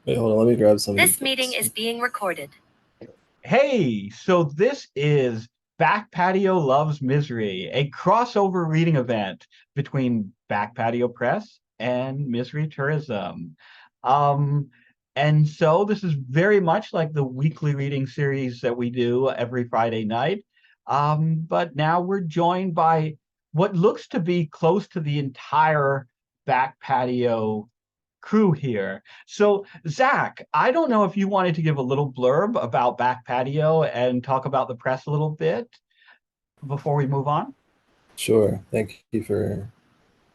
Wait, hold on. Let me grab some of these This meeting books. is being recorded. Hey, so this is Back Patio Loves Misery, a crossover reading event between Back Patio Press and Misery Tourism. Um, and so this is very much like the weekly reading series that we do every Friday night. But now we're joined by what looks to be close to the entire Back Patio crew here. So, Zach, I don't know if you wanted to give a little blurb about Back Patio and talk about the press a little bit before we move on. Sure. Thank you for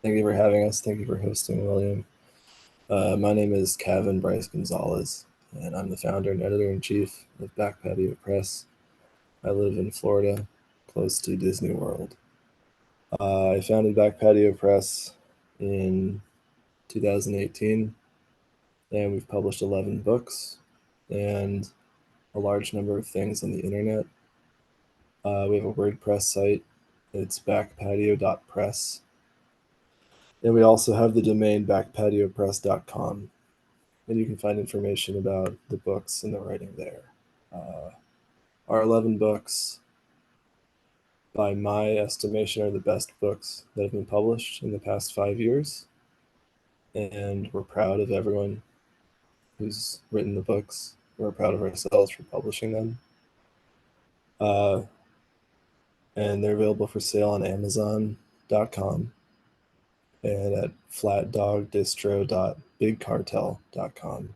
having us. Thank you for hosting, William. My name is Kevin Bryce Gonzalez, and I'm the founder and editor in chief of Back Patio Press. I live in Florida, close to Disney World. I founded Back Patio Press in 2018, and we've published 11 books and a large number of things on the internet. We have a WordPress site. It's backpatio.press. And we also have the domain backpatiopress.com. And you can find information about the books and the writing there. Uh, our 11 books, by my estimation, are the best books that have been published in the past 5 years. And we're proud of everyone who's written the books. We're proud of ourselves for publishing them. Uh, and they're available for sale on Amazon.com and at flatdogdistro.bigcartel.com.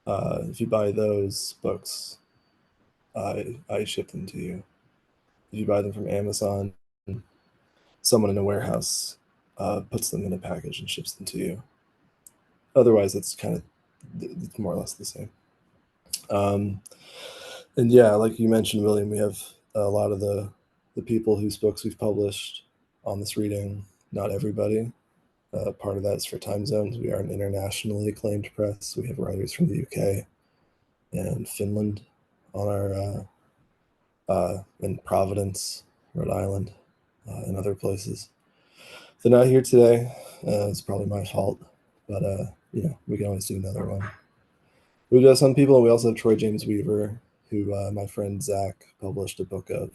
If you buy those books, I ship them to you. If you buy them from Amazon, someone in a warehouse puts them in a package and ships them to you. Otherwise, it's more or less the same. Um, and yeah, like you mentioned, William, we have a lot of the people whose books we've published on this reading. Not everybody. Part of that is for time zones. We are an internationally acclaimed press. We have writers from the UK and Finland on our in Providence, Rhode Island, and other places. They're not here today. It's probably my fault, but we can always do another one. We've got some people, and we also have Troy James Weaver, who my friend Zach published a book of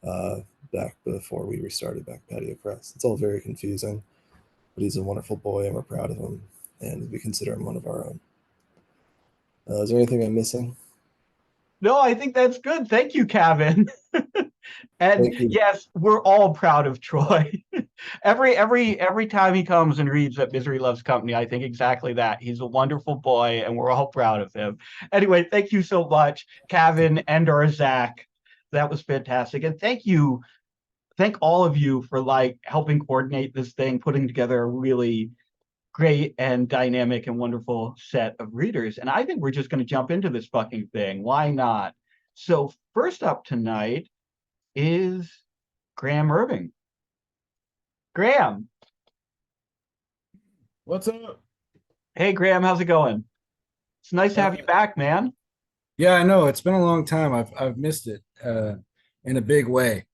uh, back before we restarted Back Patio Press. It's all very confusing, but he's a wonderful boy, and we're proud of him, and we consider him one of our own. Is there anything I'm missing? No, I think that's good. Thank you, Kevin. And Thank you. yes, we're all proud of Troy. Every time he comes and reads at Misery Loves Company, I think exactly that. He's a wonderful boy, and we're all proud of him. Anyway, thank you so much, Kevin and or Zach. That was fantastic. And thank all of you for like helping coordinate this thing, putting together a really great and dynamic and wonderful set of readers. And I think we're just going to jump into this fucking thing. Why not? So, first up tonight is Graham Irving. Graham. What's up? Hey, Graham, how's it going? It's nice to have you Uh, back, man. yeah, I know it's been a long time. I've missed it in a big way.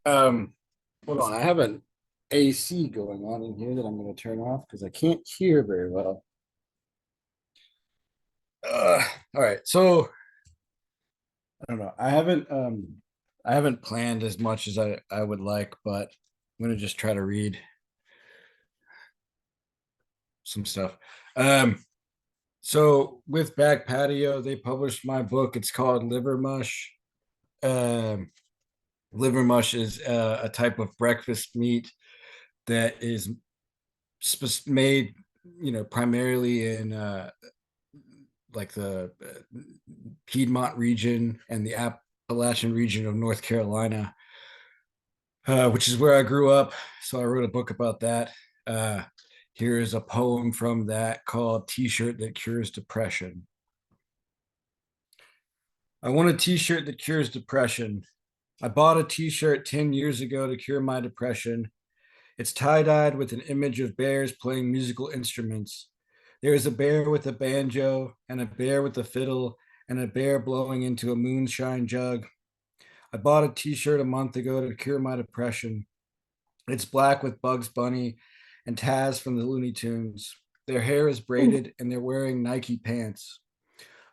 Um, Hold on, I have an AC going on in here that I'm going to turn off because I can't hear very well. Uh, all right, so I don't know. I haven't planned as much as I would like, but I'm going to just try to read some stuff. Um, so with Back Patio, they published my book. It's called Liver Mush. Um, Liver mush is a type of breakfast meat that is made, primarily in like the Piedmont region and the Appalachian region of North Carolina, which is where I grew up. So I wrote a book about that. Uh, Here is a poem from that called T-shirt that cures depression. I want a t-shirt that cures depression. I bought a t-shirt 10 years ago to cure my depression. It's tie-dyed with an image of bears playing musical instruments. There is a bear with a banjo, and a bear with a fiddle, and a bear blowing into a moonshine jug. I bought a t-shirt a month ago to cure my depression. It's black with Bugs Bunny and Taz from the Looney Tunes. Their hair is braided and they're wearing Nike pants.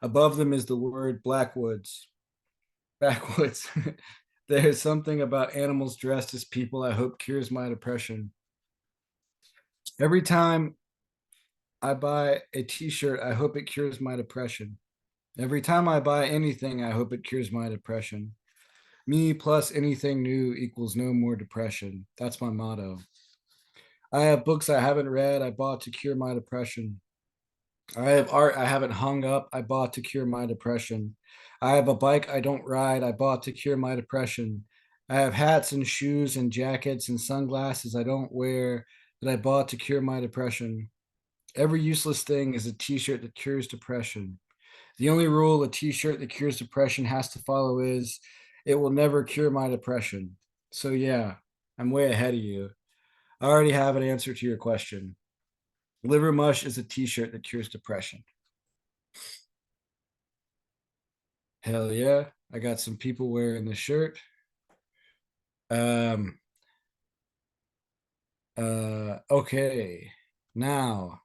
Above them is the word Blackwoods. Backwoods. There's something about animals dressed as people I hope cures my depression. Every time I buy a t-shirt, I hope it cures my depression. Every time I buy anything, I hope it cures my depression. Me plus anything new equals no more depression. That's my motto. I have books I haven't read, I bought to cure my depression. I have art I haven't hung up, I bought to cure my depression. I have a bike I don't ride, I bought to cure my depression. I have hats and shoes and jackets and sunglasses I don't wear that I bought to cure my depression. Every useless thing is a t-shirt that cures depression. The only rule a t-shirt that cures depression has to follow is it will never cure my depression. So yeah, I'm way ahead of you. I already have an answer to your question. Liver mush is a t-shirt that cures depression. Hell yeah. I got some people wearing the shirt. Um okay. Now,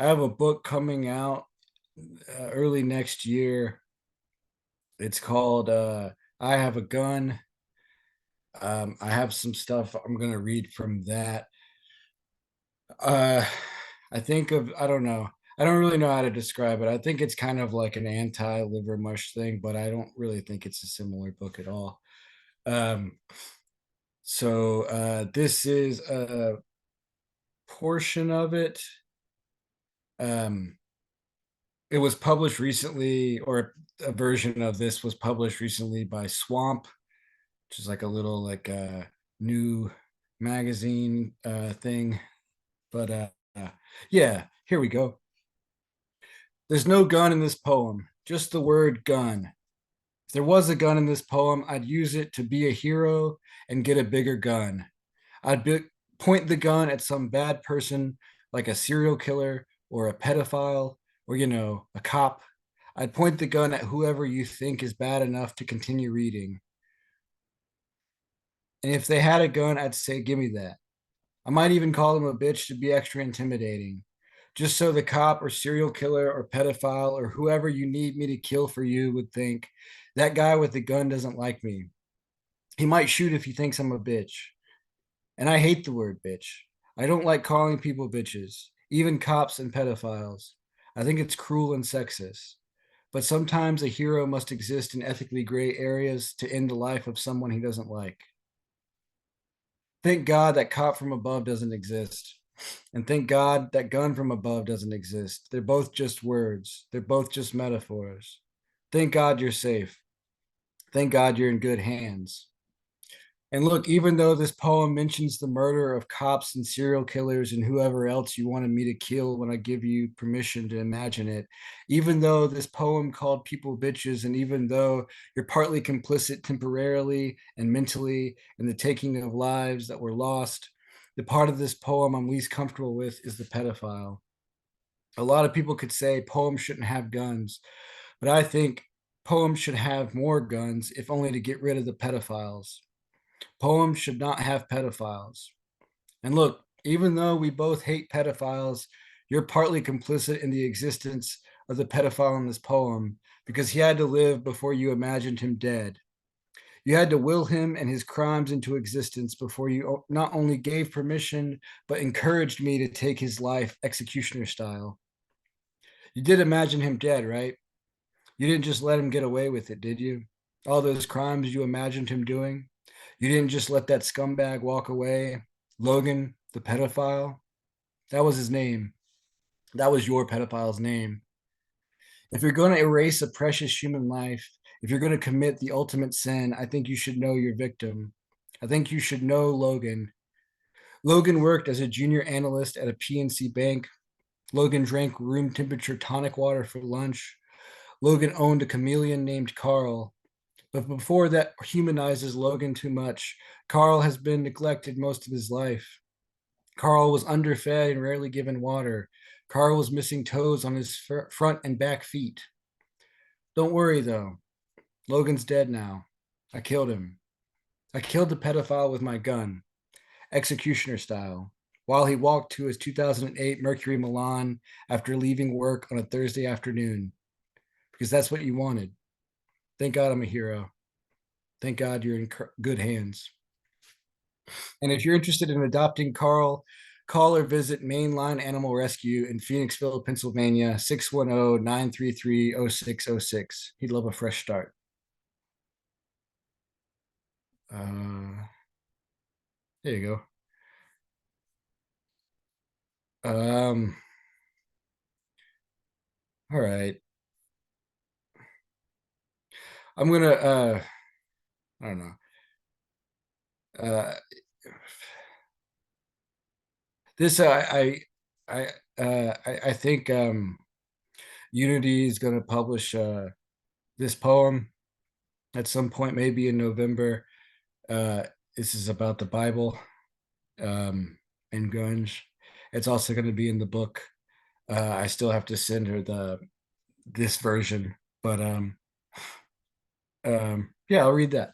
I have a book coming out early next year. It's called I Have a Gun. I have some stuff I'm gonna read from that. Uh, I don't know. I don't really know how to describe it. I think it's kind of like an anti-liver mush thing, but I don't really think it's a similar book at all. Um, this is a portion of it. Um, it was published recently, or a version of this was published recently by Swamp, which is like a little new magazine thing. But yeah, here we go. There's no gun in this poem, just the word gun. If there was a gun in this poem, I'd use it to be a hero and get a bigger gun. Point the gun at some bad person like a serial killer or a pedophile or, a cop. I'd point the gun at whoever you think is bad enough to continue reading. And if they had a gun, I'd say, give me that. I might even call them a bitch to be extra intimidating, just so the cop or serial killer or pedophile or whoever you need me to kill for you would think that guy with the gun doesn't like me. He might shoot if he thinks I'm a bitch. And I hate the word bitch. I don't like calling people bitches, even cops and pedophiles. I think it's cruel and sexist. But sometimes a hero must exist in ethically gray areas to end the life of someone he doesn't like. Thank God that cop from above doesn't exist. And thank God that gun from above doesn't exist. They're both just words, they're both just metaphors. Thank God you're safe. Thank God you're in good hands. And look, even though this poem mentions the murder of cops and serial killers and whoever else you wanted me to kill when I give you permission to imagine it, even though this poem called people bitches, and even though you're partly complicit temporarily and mentally in the taking of lives that were lost, the part of this poem I'm least comfortable with is the pedophile. A lot of people could say poems shouldn't have guns, but I think poems should have more guns, if only to get rid of the pedophiles. Poems should not have pedophiles. And look, even though we both hate pedophiles, you're partly complicit in the existence of the pedophile in this poem because he had to live before you imagined him dead. You had to will him and his crimes into existence before you not only gave permission, but encouraged me to take his life executioner style. You did imagine him dead, right? You didn't just let him get away with it, did you? All those crimes you imagined him doing? You didn't just let that scumbag walk away? Logan, the pedophile? That was his name. That was your pedophile's name. If you're going to erase a precious human life, if you're going to commit the ultimate sin, I think you should know your victim. I think you should know Logan. Logan worked as a junior analyst at a PNC bank. Logan drank room temperature tonic water for lunch. Logan owned a chameleon named Carl. But before that humanizes Logan too much, Carl has been neglected most of his life. Carl was underfed and rarely given water. Carl was missing toes on his front and back feet. Don't worry though. Logan's dead now. I killed him. I killed the pedophile with my gun, executioner style. while he walked to his 2008 Mercury Milan after leaving work on a Thursday afternoon, because that's what you wanted. Thank God I'm a hero. Thank God you're in good hands. And if you're interested in adopting Carl, call or visit Mainline Animal Rescue in Phoenixville, Pennsylvania, 610-933-0606. He'd love a fresh start. There you go. All right. I'm gonna I don't know. Uh this I think Unity is gonna publish this poem at some point, maybe in November. Uh this is about the Bible and grunge. It's also gonna be in the book. I still have to send her this version, but yeah, I'll read that.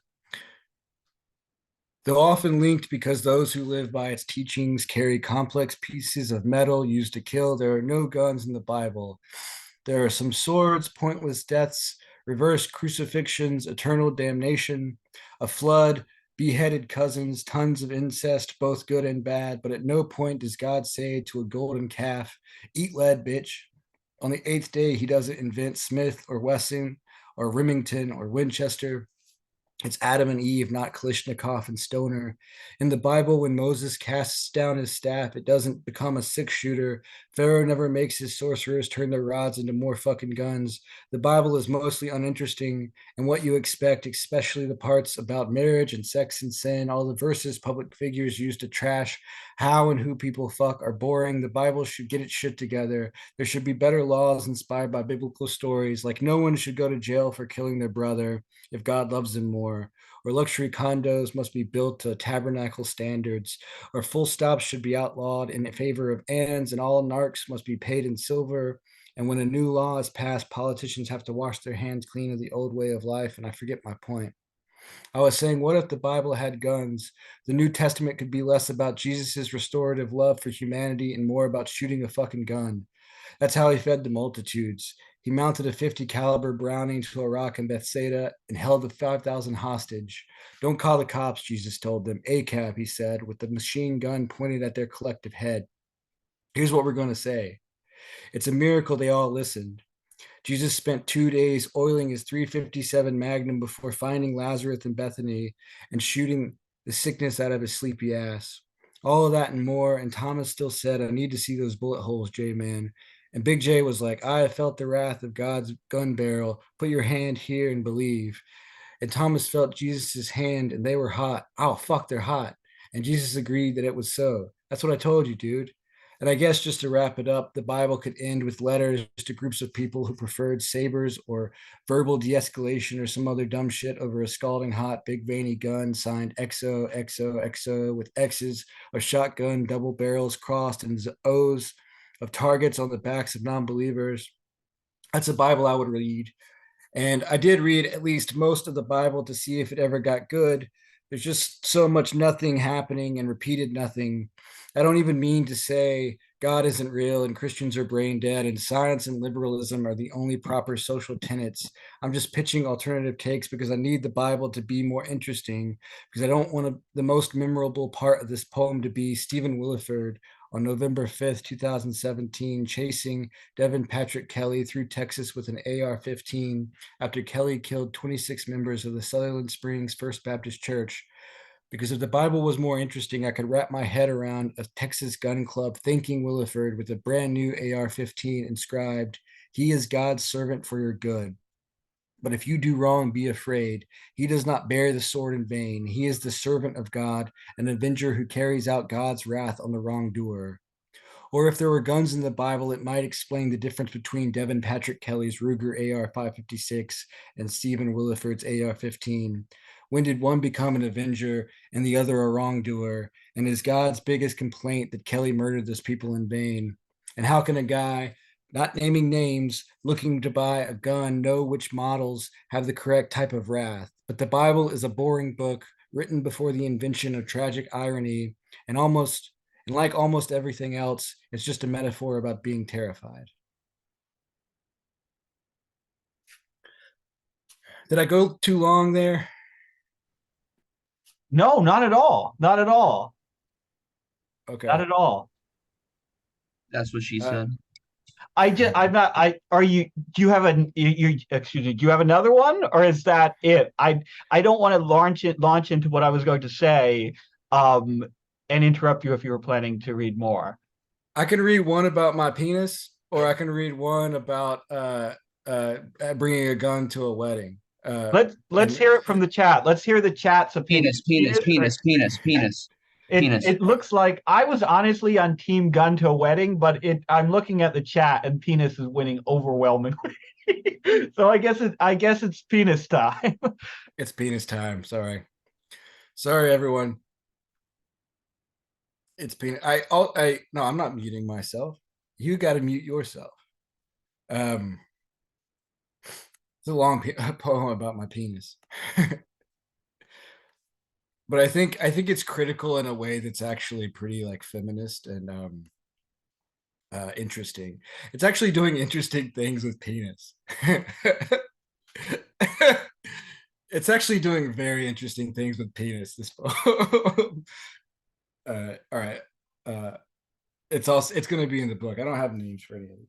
Though often linked because those who live by its teachings carry complex pieces of metal used to kill, there are no guns in the Bible. There are some swords, pointless deaths, reversed crucifixions, eternal damnation, a flood, beheaded cousins, tons of incest, both good and bad. But at no point does God say to a golden calf, "Eat lead, bitch." On the eighth day, he doesn't invent Smith or Wesson or Remington or Winchester. It's Adam and Eve, not Kalishnikov and Stoner. In the Bible, when Moses casts down his staff, it doesn't become a six-shooter. Pharaoh never makes his sorcerers turn their rods into more fucking guns. The Bible is mostly uninteresting, and what you expect, especially the parts about marriage and sex and sin, all the verses public figures use to trash how and who people fuck are boring. The Bible should get its shit together. There should be better laws inspired by biblical stories, like no one should go to jail for killing their brother if God loves them more, or luxury condos must be built to tabernacle standards, or full stops should be outlawed in favor of ands, and all narcs must be paid in silver. And when a new law is passed, politicians have to wash their hands clean of the old way of life. And I forget my point. I was saying, what if the Bible had guns? The New Testament could be less about Jesus's restorative love for humanity and more about shooting a fucking gun. That's how he fed the multitudes. He mounted a 50 caliber Browning to a rock in Bethsaida and held the 5,000 hostage. Don't call the cops, Jesus told them. ACAB, he said, with the machine gun pointed at their collective head. Here's what we're going to say. It's a miracle they all listened. Jesus spent 2 days oiling his 357 Magnum before finding Lazarus in Bethany and shooting the sickness out of his sleepy ass. All of that and more. And Thomas still said, I need to see those bullet holes, J Man. And Big J was like, I have felt the wrath of God's gun barrel. Put your hand here and believe. And Thomas felt Jesus' hand and they were hot. Oh, fuck, they're hot. And Jesus agreed that it was so. That's what I told you, dude. And I guess just to wrap it up, the Bible could end with letters to groups of people who preferred sabers or verbal de escalation or some other dumb shit over a scalding hot, big veiny gun signed XO, XO, XO with X's, a shotgun, double barrels crossed, and O's of targets on the backs of non believers. That's a Bible I would read. And I did read at least most of the Bible to see if it ever got good. There's just so much nothing happening and repeated nothing. I don't even mean to say God isn't real and Christians are brain dead and science and liberalism are the only proper social tenets. I'm just pitching alternative takes because I need the Bible to be more interesting, because I don't want the most memorable part of this poem to be Stephen Williford on November 5th, 2017, chasing Devin Patrick Kelly through Texas with an AR-15 after Kelly killed 26 members of the Sutherland Springs First Baptist Church. Because if the Bible was more interesting, I could wrap my head around a Texas gun club thanking Williford with a brand new AR-15 inscribed, "He is God's servant for your good. But if you do wrong, be afraid. He does not bear the sword in vain. He is the servant of God, an avenger who carries out God's wrath on the wrongdoer." Or if there were guns in the Bible, it might explain the difference between Devin Patrick Kelly's Ruger AR-556 and Stephen Williford's AR-15. When did one become an avenger and the other a wrongdoer? And is God's biggest complaint that Kelly murdered those people in vain? And how can a guy, not naming names, looking to buy a gun, know which models have the correct type of wrath? But the Bible is a boring book written before the invention of tragic irony and almost And like almost everything else, it's just a metaphor about being terrified. Did I go too long there? No, not at all. Not at all. Not Okay. at all. That's what she Uh, said. I'm not, are you, do you have excuse me, do you have another one or is that it? I don't want to launch into what I was going to say, um, and interrupt you if you were planning to read more. I can read one about my penis, or I can read one about bringing a gun to a wedding. Let's And hear it from the chat. Let's hear the chat's opinion. Penis, penis, penis, penis, penis, penis. It looks like I was honestly on team gun to a wedding, but I'm looking at the chat and penis is winning overwhelmingly. So I guess it's penis time. it's penis time. Sorry, everyone. It's penis. No, I'm not muting myself. You got to mute yourself. Um, it's a long poem about my penis. But I think it's critical in a way that's actually pretty like feminist and interesting. It's actually doing interesting things with penis. It's actually doing very interesting things with penis. This poem. All right. It's going to be in the book. I don't have names for any of them.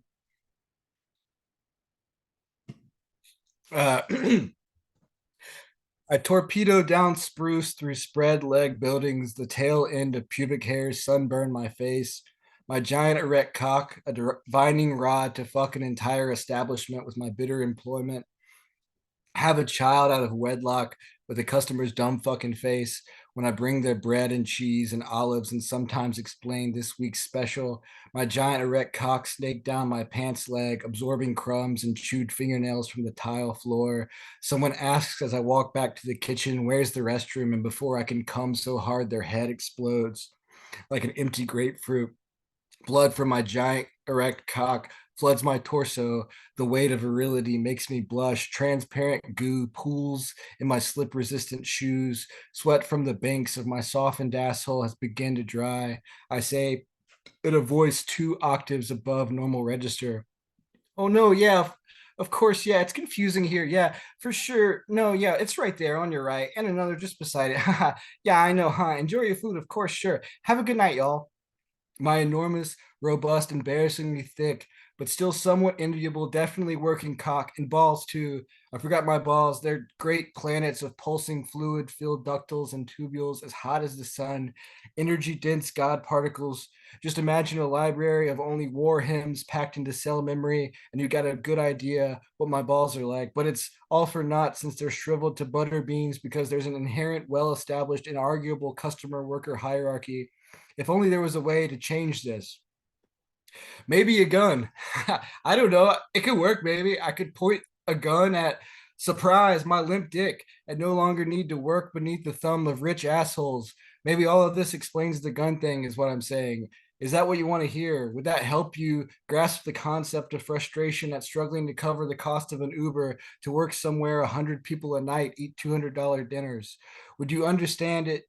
I torpedo down spruce through spread leg buildings, the tail end of pubic hairs sunburn my face. My giant erect cock, a divining rod to fuck an entire establishment with my bitter employment. Have a child out of wedlock with a customer's dumb fucking face when I bring their bread and cheese and olives and sometimes explain this week's special. My giant erect cock snaked down my pants leg, absorbing crumbs and chewed fingernails from the tile floor. Someone asks as I walk back to the kitchen, where's the restroom? And before I can come so hard, their head explodes like an empty grapefruit. Blood from my giant erect cock floods my torso. The weight of virility makes me blush. Transparent goo pools in my slip resistant shoes. Sweat from the banks of my softened asshole has begun to dry. I say in a voice 2 octaves above normal register. Oh, no, yeah, of course, yeah, it's confusing here. Yeah, for sure. No, yeah, it's right there on your right. And another just beside it. Yeah, I know, huh? Enjoy your food, of course, sure. Have a good night, y'all. My enormous, robust, embarrassingly thick, but still somewhat enviable, definitely working cock and balls too. I forgot my balls. They're great planets of pulsing fluid filled ductils and tubules as hot as the sun, energy dense God particles. Just imagine a library of only war hymns packed into cell memory, and you got a good idea what my balls are like. But it's all for naught since they're shriveled to butter beans because there's an inherent, well established, inarguable customer worker hierarchy. If only there was a way to change this. Maybe a gun. I don't know. It could work, maybe. I could point a gun at surprise, my limp dick, and no longer need to work beneath the thumb of rich assholes. Maybe all of this explains the gun thing, is what I'm saying. Is that what you want to hear? Would that help you grasp the concept of frustration at struggling to cover the cost of an Uber to work somewhere 100 people a night, eat $200 dinners? Would you understand it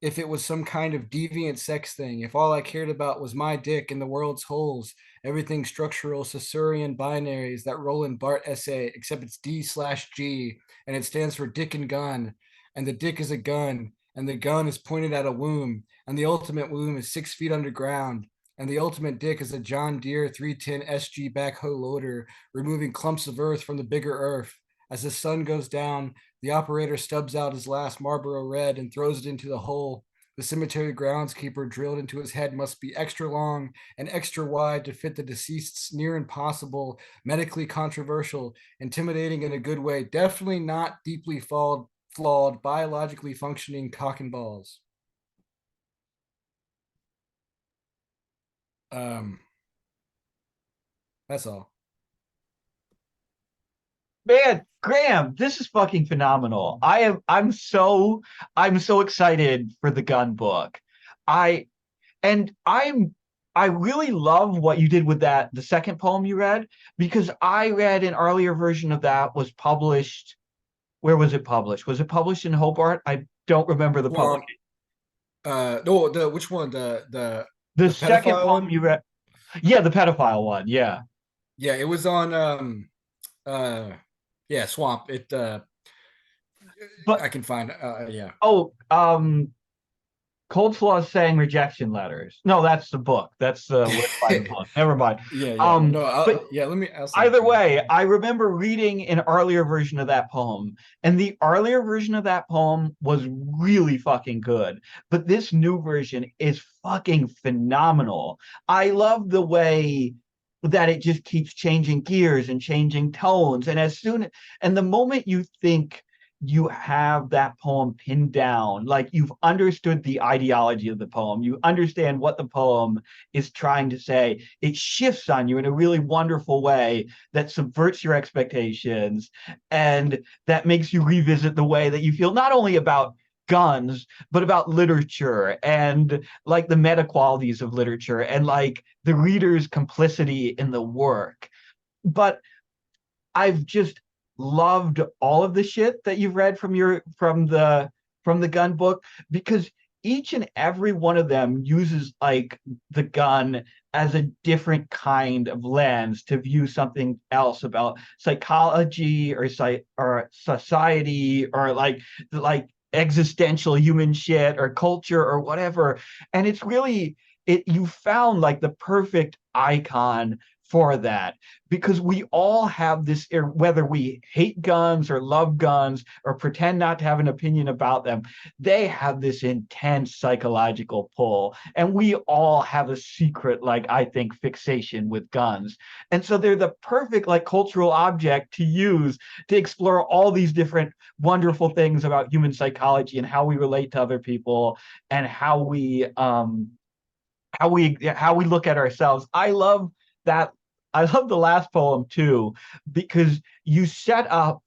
if it was some kind of deviant sex thing, if all I cared about was my dick and the world's holes, everything structural Saussurean binaries, that Roland Barthes essay, except it's D/G and it stands for dick and gun, and the dick is a gun, and the gun is pointed at a womb, and the ultimate womb is 6 feet underground, and the ultimate dick is a John Deere 310 SG backhoe loader, removing clumps of earth from the bigger earth. As the sun goes down, the operator stubs out his last Marlboro Red and throws it into the hole. The cemetery groundskeeper drilled into his head must be extra long and extra wide to fit the deceased's near impossible, medically controversial, intimidating in a good way, definitely not deeply flawed, biologically functioning cock and balls. That's all. Man, Graham, this is fucking phenomenal. I'm so excited for the gun book. I and I really love what you did with that, the second poem you read, because I read an earlier version of that was published. Where was it published? Was it published in Hobart? I don't remember the Well, publication. no, the which one? The The The second pedophile poem one? you read, yeah, the pedophile one, yeah. Yeah, it was on uh yeah, Swamp. It But I can find yeah. oh, Cold Slaw saying rejection letters. No, that's the book. That's the written by the book. Never mind. Yeah, yeah. No, But yeah, I'll send it either to you. way, I remember reading an earlier version of that poem, and the earlier version of that poem was really fucking good. But this new version is fucking phenomenal. I love the way that it just keeps changing gears and changing tones. And the moment you think you have that poem pinned down, like you've understood the ideology of the poem, you understand what the poem is trying to say, it shifts on you in a really wonderful way that subverts your expectations and that makes you revisit the way that you feel not only about guns but about literature and like the meta qualities of literature and like the reader's complicity in the work. But I've just loved all of the shit that you've read from the gun book, because each and every one of them uses like the gun as a different kind of lens to view something else about psychology or society or like existential human shit or culture or whatever. And it's really it you found like the perfect icon for that, because we all have this, whether we hate guns or love guns or pretend not to have an opinion about them, they have this intense psychological pull. And we all have a secret, like, I think, fixation with guns. And so they're the perfect, like, cultural object to use to explore all these different wonderful things about human psychology and how we relate to other people and how we look at ourselves. That I love the last poem too, because you set up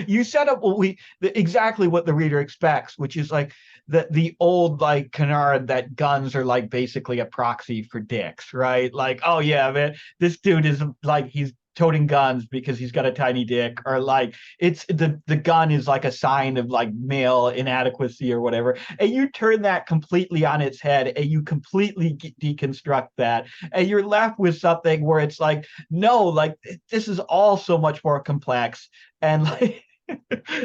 exactly what the reader expects, which is like the old like canard that guns are like basically a proxy for dicks, right? Like, oh yeah, man, this dude is like he's toting guns because he's got a tiny dick, or like it's the gun is like a sign of like male inadequacy or whatever. And you turn that completely on its head and you completely deconstruct that, and you're left with something where it's like, no, like this is all so much more complex, and like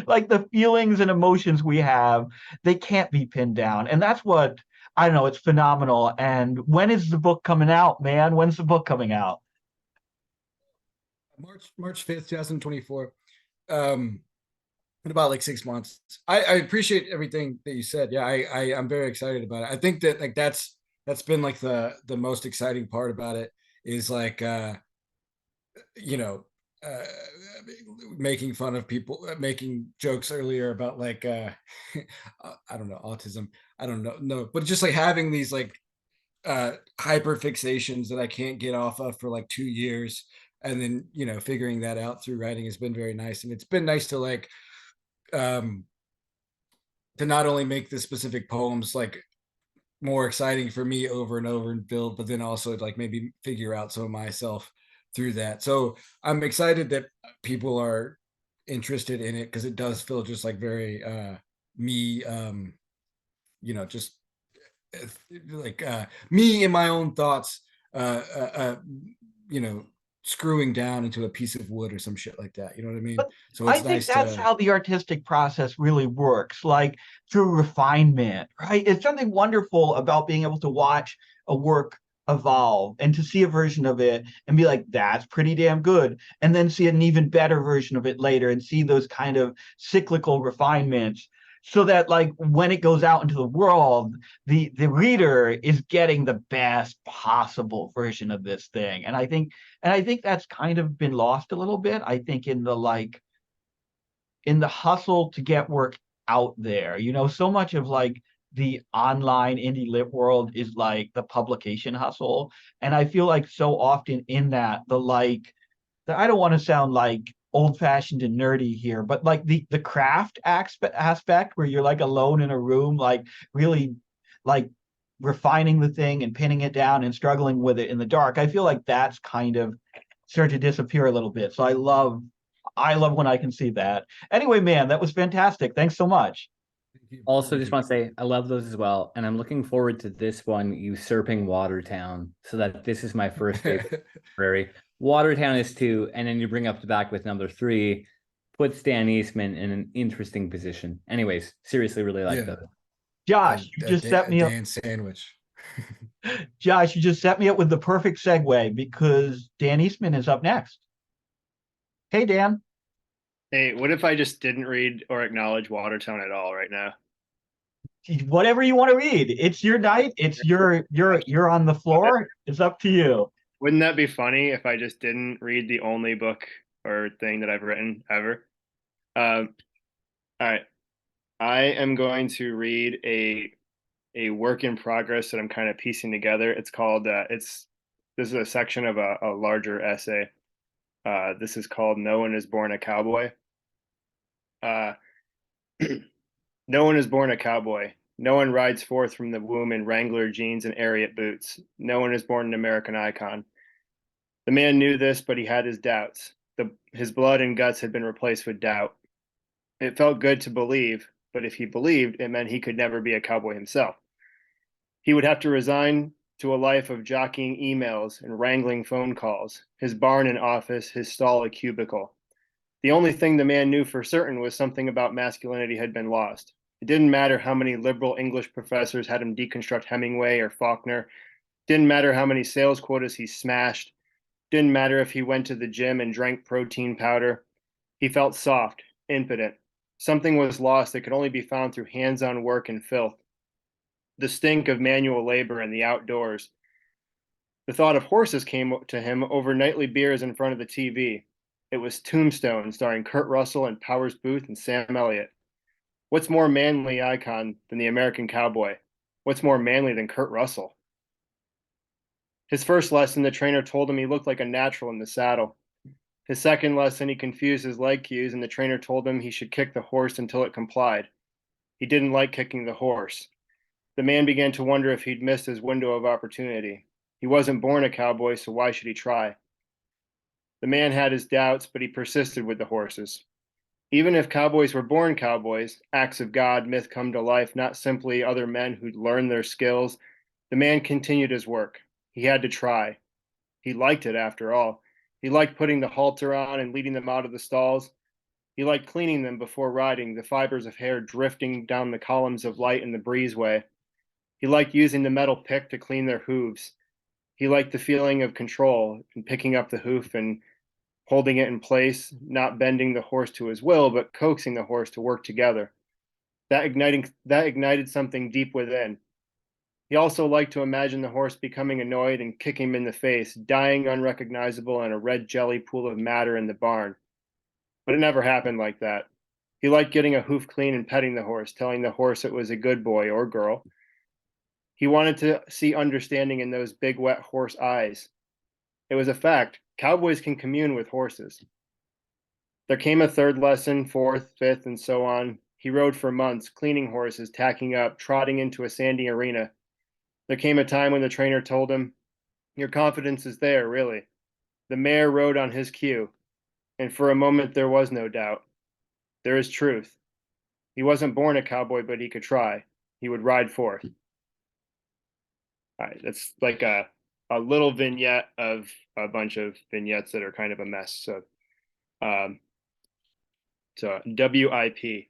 like the feelings and emotions we have, they can't be pinned down. And that's what I don't know, it's phenomenal. And when is the book coming out, man? When's the book coming out? March 5th, 2024. Um in about like 6 months. I appreciate everything that you said. Yeah, I'm very excited about it. I think that like that's been like the most exciting part about it is like you know uh making fun of people, making jokes earlier about like I don't know, autism. I don't know, no, but just like having these like hyper fixations that I can't get off of for like 2 years, and then figuring that out through writing has been very nice. And it's been nice to like um to not only make the specific poems like more exciting for me over and over and build, but then also like maybe figure out some of myself through that. So I'm excited that people are interested in it, because it does feel just like very me, just uh, like me in my own thoughts, uh, uh, uh, you know, screwing down into a piece of wood or some shit like that. You know what I mean? But So I it's think nice that's to. how the artistic process really works, like through refinement, right? It's something wonderful about being able to watch a work evolve and to see a version of it and be like, that's pretty damn good. And then see an even better version of it later and see those kind of cyclical refinements. So that like when it goes out into the world, the reader is getting the best possible version of this thing. And I think that's kind of been lost a little bit. I think in the hustle to get work out there. So much of like the online indie lit world is like the publication hustle. And I feel like so often in that I don't want to sound like old fashioned and nerdy here, but like the craft aspect where you're like alone in a room, like really like refining the thing and pinning it down and struggling with it in the dark. I feel like that's kind of started to disappear a little bit. So I love when I can see that. Anyway, man, that was fantastic. Thanks so much. Also, just want to say I love those as well, and I'm looking forward to this one, Usurping Watertown, so that this is my first favorite library. Watertown is two, and then you bring up the back with number three, puts Dan Eastman in an interesting position. Anyways, seriously, really like Yeah. those. Josh, you just set me up. Dan sandwich. Josh, you just set me up with the perfect segue because Dan Eastman is up next. Hey, Dan. Hey, what if I just didn't read or acknowledge Watertown at all right now? Whatever you want to read. It's your night. It's you're on the floor. It's up to you. Wouldn't that be funny if I just didn't read the only book or thing that I've written ever? All right. I am going to read a work in progress that I'm kind of piecing together. It's called this is a section of a larger essay. This is called No One is Born a Cowboy. No one is born a cowboy. No one rides forth from the womb in Wrangler jeans and Ariat boots. No one is born an American icon. The man knew this, but he had his doubts. His blood and guts had been replaced with doubt. It felt good to believe, but if he believed, it meant he could never be a cowboy himself. He would have to resign to a life of jockeying emails and wrangling phone calls, his barn an office, his stall a cubicle. The only thing the man knew for certain was something about masculinity had been lost. It didn't matter how many liberal English professors had him deconstruct Hemingway or Faulkner. Didn't matter how many sales quotas he smashed. Didn't matter if he went to the gym and drank protein powder. He felt soft, impotent. Something was lost that could only be found through hands-on work and filth. The stink of manual labor and the outdoors. The thought of horses came to him over nightly beers in front of the TV. It was Tombstone, starring Kurt Russell and Powers Booth and Sam Elliott. What's more manly icon than the American cowboy? What's more manly than Kurt Russell? His first lesson, the trainer told him he looked like a natural in the saddle. His second lesson, he confused his leg cues, and the trainer told him he should kick the horse until it complied. He didn't like kicking the horse. The man began to wonder if he'd missed his window of opportunity. He wasn't born a cowboy, so why should he try? The man had his doubts, but he persisted with the horses. Even if cowboys were born cowboys, acts of God, myth come to life, not simply other men who'd learned their skills, the man continued his work. He had to try. He liked it, after all. He liked putting the halter on and leading them out of the stalls. He liked cleaning them before riding, the fibers of hair drifting down the columns of light in the breezeway. He liked using the metal pick to clean their hooves. He liked the feeling of control and picking up the hoof and holding it in place, not bending the horse to his will, but coaxing the horse to work together. That ignited something deep within. He also liked to imagine the horse becoming annoyed and kicking him in the face, dying unrecognizable in a red jelly pool of matter in the barn. But it never happened like that. He liked getting a hoof clean and petting the horse, telling the horse it was a good boy or girl. He wanted to see understanding in those big, wet horse eyes. It was a fact. Cowboys can commune with horses. There came a third lesson, fourth, fifth, and so on. He rode for months, cleaning horses, tacking up, trotting into a sandy arena. There came a time when the trainer told him, "Your confidence is there, really." The mare rode on his cue, and for a moment there was no doubt. There is truth. He wasn't born a cowboy, but he could try. He would ride forth. All right, that's like a little vignette of a bunch of vignettes that are kind of a mess. So WIP,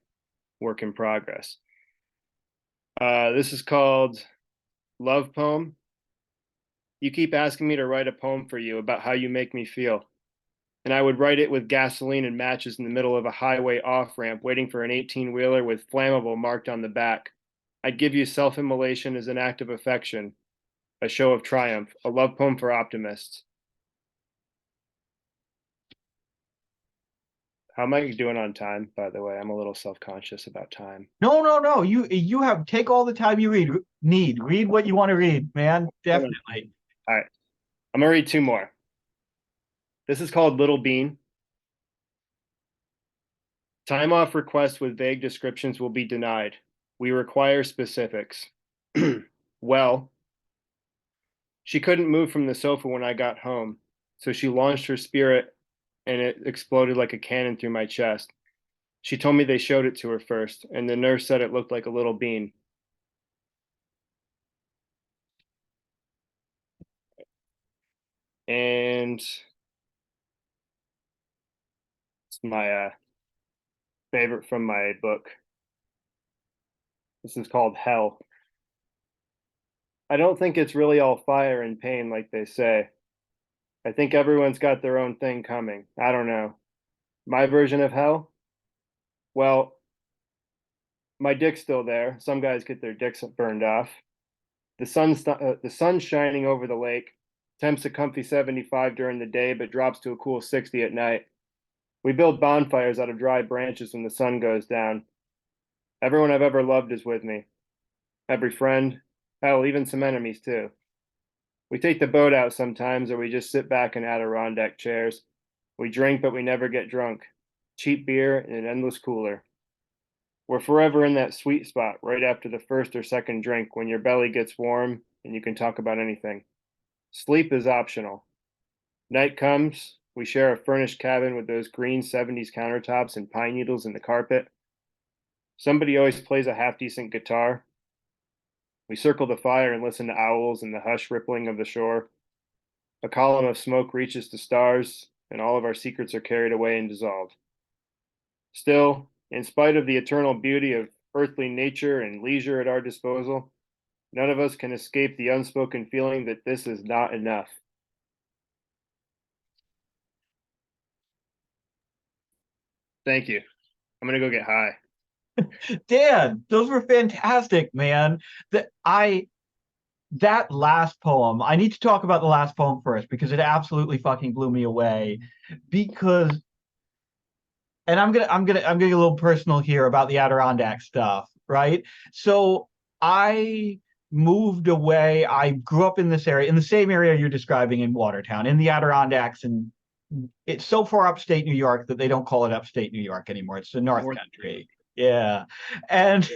work in progress. This is called Love Poem. You keep asking me to write a poem for you about how you make me feel. And I would write it with gasoline and matches in the middle of a highway off-ramp, waiting for an 18-wheeler with flammable marked on the back. I'd give you self-immolation as an act of affection, a show of triumph, a love poem for optimists. How am I doing on time, by the way? I'm a little self-conscious about time. No. You have take all the time you need. Read what you want to read, man. Definitely. All right. I'm gonna read two more. This is called Little Bean. Time off requests with vague descriptions will be denied. We require specifics. Well, she couldn't move from the sofa when I got home, so she launched her spirit and it exploded like a cannon through my chest. She told me they showed it to her first, and the nurse said it looked like a little bean. And it's my favorite from my book. This is called Hell. I don't think it's really all fire and pain like they say. I think everyone's got their own thing coming. I don't know. My version of hell? Well, my dick's still there. Some guys get their dicks burned off. The sun's shining over the lake. Temps a comfy 75 during the day, but drops to a cool 60 at night. We build bonfires out of dry branches when the sun goes down. Everyone I've ever loved is with me. Every friend, hell, even some enemies too. We take the boat out sometimes, or we just sit back in Adirondack chairs. We drink, but we never get drunk. Cheap beer in an endless cooler. We're forever in that sweet spot right after the first or second drink when your belly gets warm and you can talk about anything. Sleep is optional. Night comes, we share a furnished cabin with those green 70s countertops and pine needles in the carpet. Somebody always plays a half decent guitar. We circle the fire and listen to owls and the hush rippling of the shore. A column of smoke reaches the stars, and all of our secrets are carried away and dissolved. Still, in spite of the eternal beauty of earthly nature and leisure at our disposal, none of us can escape the unspoken feeling that this is not enough. Thank you. I'm gonna go get high. Dan, those were fantastic, man. That last poem, I need to talk about the last poem first because it absolutely fucking blew me away. Because, and I'm gonna get a little personal here about the Adirondack stuff, right? So I moved away. I grew up in this area, in the same area you're describing in Watertown, in the Adirondacks, and it's so far upstate New York that they don't call it upstate New York anymore. It's the North Country. Yeah. And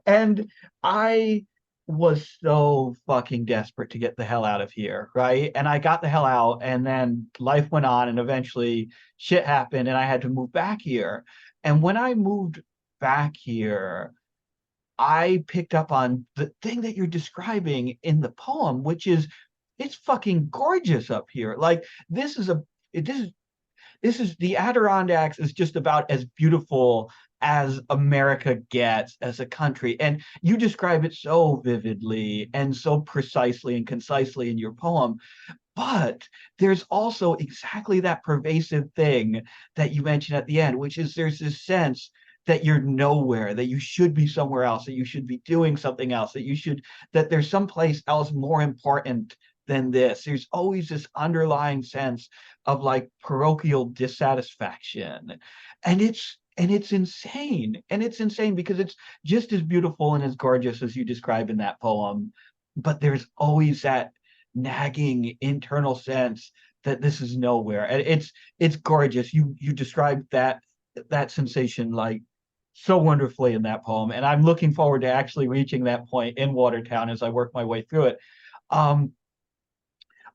and I was so fucking desperate to get the hell out of here, right? And I got the hell out, and then life went on, and eventually shit happened, and I had to move back here. And when I moved back here, I picked up on the thing that you're describing in the poem, which is it's fucking gorgeous up here. Like this is the Adirondacks is just about as beautiful as America gets as a country. And you describe it so vividly and so precisely and concisely in your poem. But there's also exactly that pervasive thing that you mentioned at the end, which is there's this sense that you're nowhere, that you should be somewhere else, that you should be doing something else, that there's someplace else more important than this. There's always this underlying sense of like parochial dissatisfaction. And it's insane. And it's insane because it's just as beautiful and as gorgeous as you describe in that poem. But there's always that nagging internal sense that this is nowhere. And it's gorgeous. You described that sensation like so wonderfully in that poem. And I'm looking forward to actually reaching that point in Watertown as I work my way through it. Um,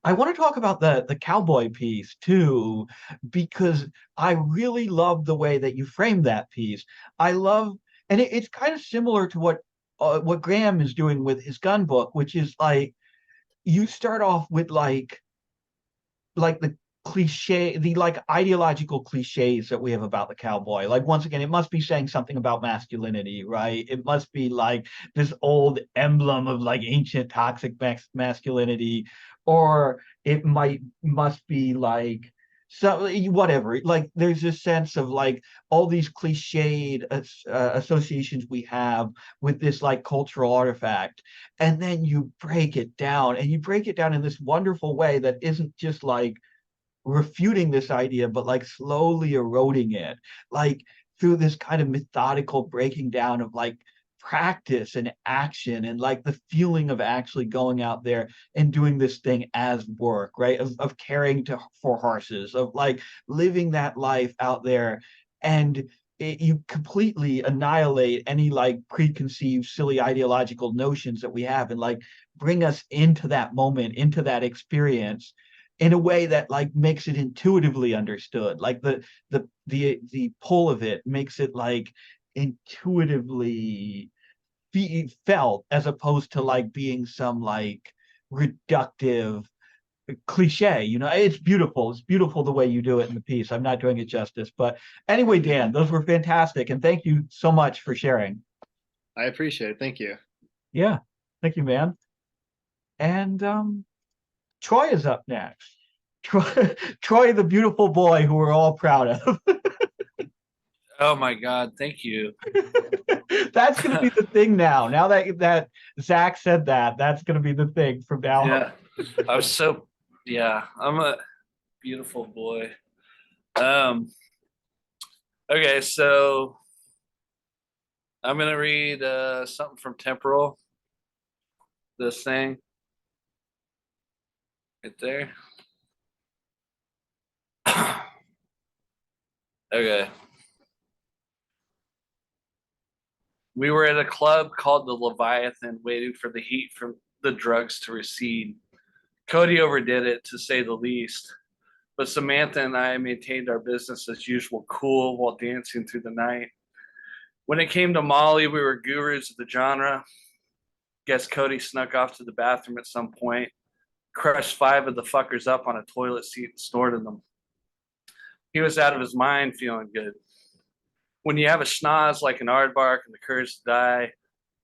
I want to talk about the cowboy piece too, because I really love the way that you framed that piece. I love, and it's kind of similar to what Graham is doing with his gun book, which is like you start off with like the cliche, the like ideological cliches that we have about the cowboy. Like once again, it must be saying something about masculinity, right? It must be like this old emblem of like ancient toxic masculinity, or it must be like so whatever. Like there's this sense of like all these cliched associations we have with this like cultural artifact, and then you break it down, and you break it down in this wonderful way that isn't just like refuting this idea, but like slowly eroding it, like through this kind of methodical breaking down of like practice and action and like the feeling of actually going out there and doing this thing as work, right? Of caring for horses, of like living that life out there. And you completely annihilate any like preconceived silly ideological notions that we have and like bring us into that moment, into that experience. in a way that like makes it intuitively understood. Like the pull of it makes it like intuitively felt, as opposed to like being some like reductive cliche. It's beautiful. It's beautiful the way you do it in the piece. I'm not doing it justice, but anyway, Dan, those were fantastic, and thank you so much for sharing. I appreciate it. Thank you. Yeah, thank you, man. And Troy is up next. Troy, the beautiful boy who we're all proud of. Oh my God, thank you. That's going to be the thing now. Now that Zach said that, that's going to be the thing from now on. Yeah, I'm so, yeah, I'm a beautiful boy. Okay, so I'm gonna read something from Temporal. This thing right there. Okay. We were at a club called the Leviathan, waiting for the heat from the drugs to recede. Cody overdid it, to say the least, but Samantha and I maintained our business as usual, cool, while dancing through the night. When it came to Molly, we were gurus of the genre. Guess Cody snuck off to the bathroom at some point, crushed 5 of the fuckers up on a toilet seat and snorted them. He was out of his mind, feeling good. When you have a schnoz like an aardvark and the courage to die,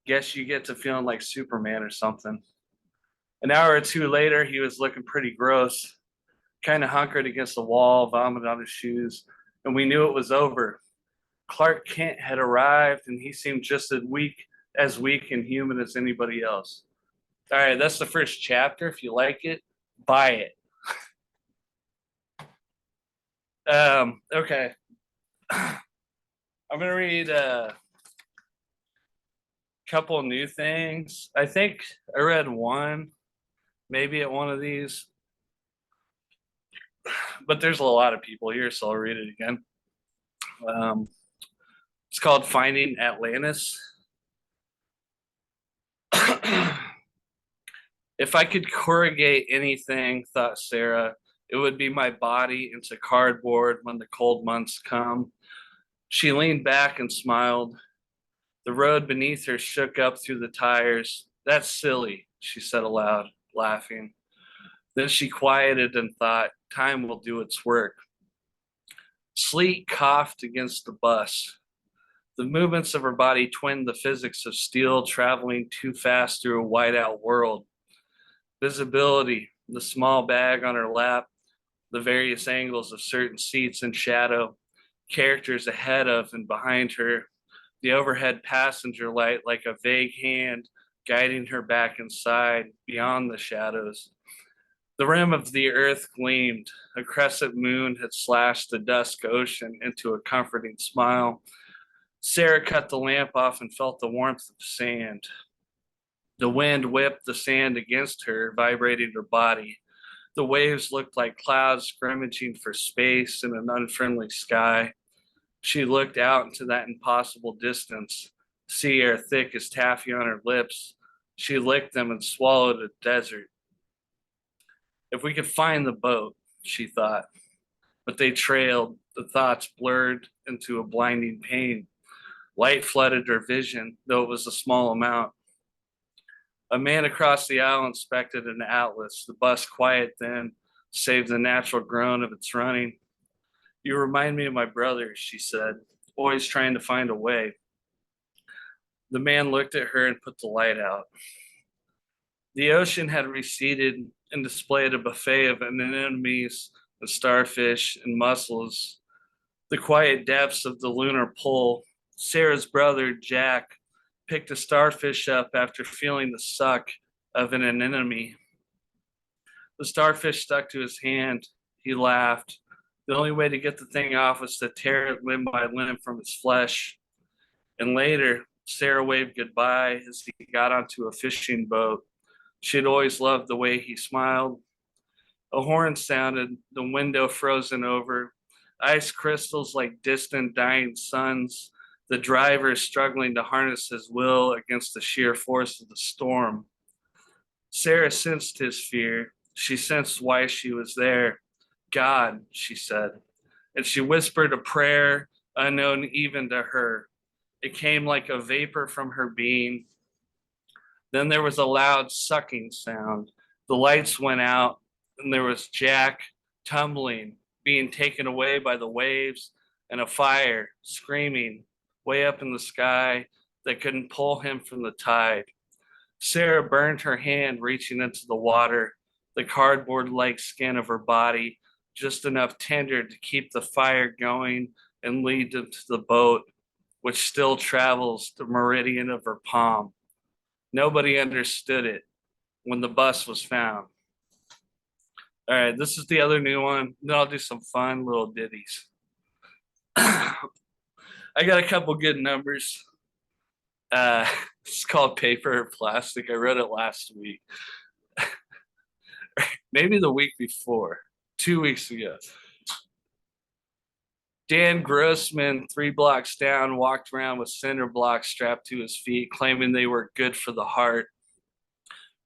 guess you get to feeling like Superman or something. An hour or two later, he was looking pretty gross, kind of hunkered against the wall, vomit on his shoes, and we knew it was over. Clark Kent had arrived, and he seemed just as weak and human as anybody else. All right, that's the first chapter. If you like it, buy it. Okay. I'm gonna read a couple new things. I think I read one, maybe at one of these, but there's a lot of people here, so I'll read it again. It's called Finding Atlantis. If I could corrugate anything, thought Sarah, it would be my body into cardboard when the cold months come. She leaned back and smiled. The road beneath her shook up through the tires. That's silly, she said aloud, laughing. Then she quieted and thought, time will do its work. Sleet coughed against the bus. The movements of her body twinned the physics of steel traveling too fast through a whiteout world. Visibility, the small bag on her lap, the various angles of certain seats and shadow, characters ahead of and behind her, the overhead passenger light like a vague hand guiding her back inside, beyond the shadows. The rim of the earth gleamed. A crescent moon had slashed the dusk ocean into a comforting smile. Sarah cut the lamp off and felt the warmth of sand. The wind whipped the sand against her, vibrating her body. The waves looked like clouds scrimmaging for space in an unfriendly sky. She looked out into that impossible distance, sea air thick as taffy on her lips. She licked them and swallowed a desert. If we could find the boat, she thought. But they trailed, the thoughts blurred into a blinding pain. Light flooded her vision, though it was a small amount. A man across the aisle inspected an atlas. The bus quiet then, save the natural groan of its running. You remind me of my brother, she said, always trying to find a way. The man looked at her and put the light out. The ocean had receded and displayed a buffet of anemones and starfish and mussels. The quiet depths of the lunar pool. Sarah's brother, Jack, picked a starfish up after feeling the suck of an anemone. The starfish stuck to his hand. He laughed. The only way to get the thing off was to tear it limb by limb from its flesh. And later, Sarah waved goodbye as he got onto a fishing boat. She had always loved the way he smiled. A horn sounded, the window frozen over, ice crystals like distant dying suns, the driver struggling to harness his will against the sheer force of the storm. Sarah sensed his fear. She sensed why she was there. God, she said, and she whispered a prayer unknown even to her. It came like a vapor from her being. Then there was a loud sucking sound. The lights went out, and there was Jack tumbling, being taken away by the waves, and a fire screaming way up in the sky that couldn't pull him from the tide. Sarah burned her hand reaching into the water, the cardboard like skin of her body, just enough tender to keep the fire going and lead into the boat, which still travels the meridian of her palm. Nobody understood it when the bus was found. All right, this is the other new one. Then I'll do some fun little ditties. I got a couple good numbers. It's called Paper or Plastic. I wrote it last week. Maybe the week before, 2 weeks ago. Dan Grossman, 3 blocks down, walked around with cinder blocks strapped to his feet, claiming they were good for the heart.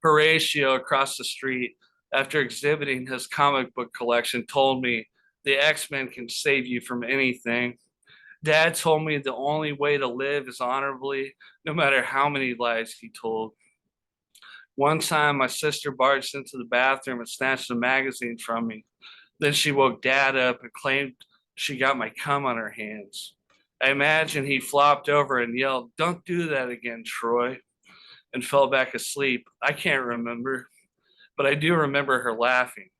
Horatio, across the street, after exhibiting his comic book collection, told me the X-Men can save you from anything. Dad told me the only way to live is honorably, no matter how many lies he told. One time, my sister barged into the bathroom and snatched a magazine from me. Then she woke Dad up and claimed she got my cum on her hands. I imagine he flopped over and yelled, "Don't do that again, Troy," and fell back asleep. I can't remember, but I do remember her laughing.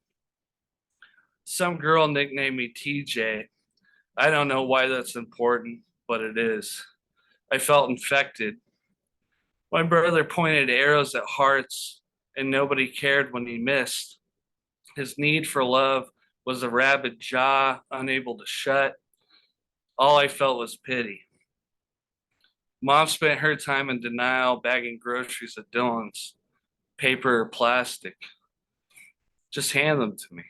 Some girl nicknamed me TJ. I don't know why that's important, but it is. I felt infected. My brother pointed arrows at hearts, and nobody cared when he missed. His need for love was a rabid jaw unable to shut. All I felt was pity. Mom spent her time in denial, bagging groceries at Dylan's. Paper or plastic. Just hand them to me.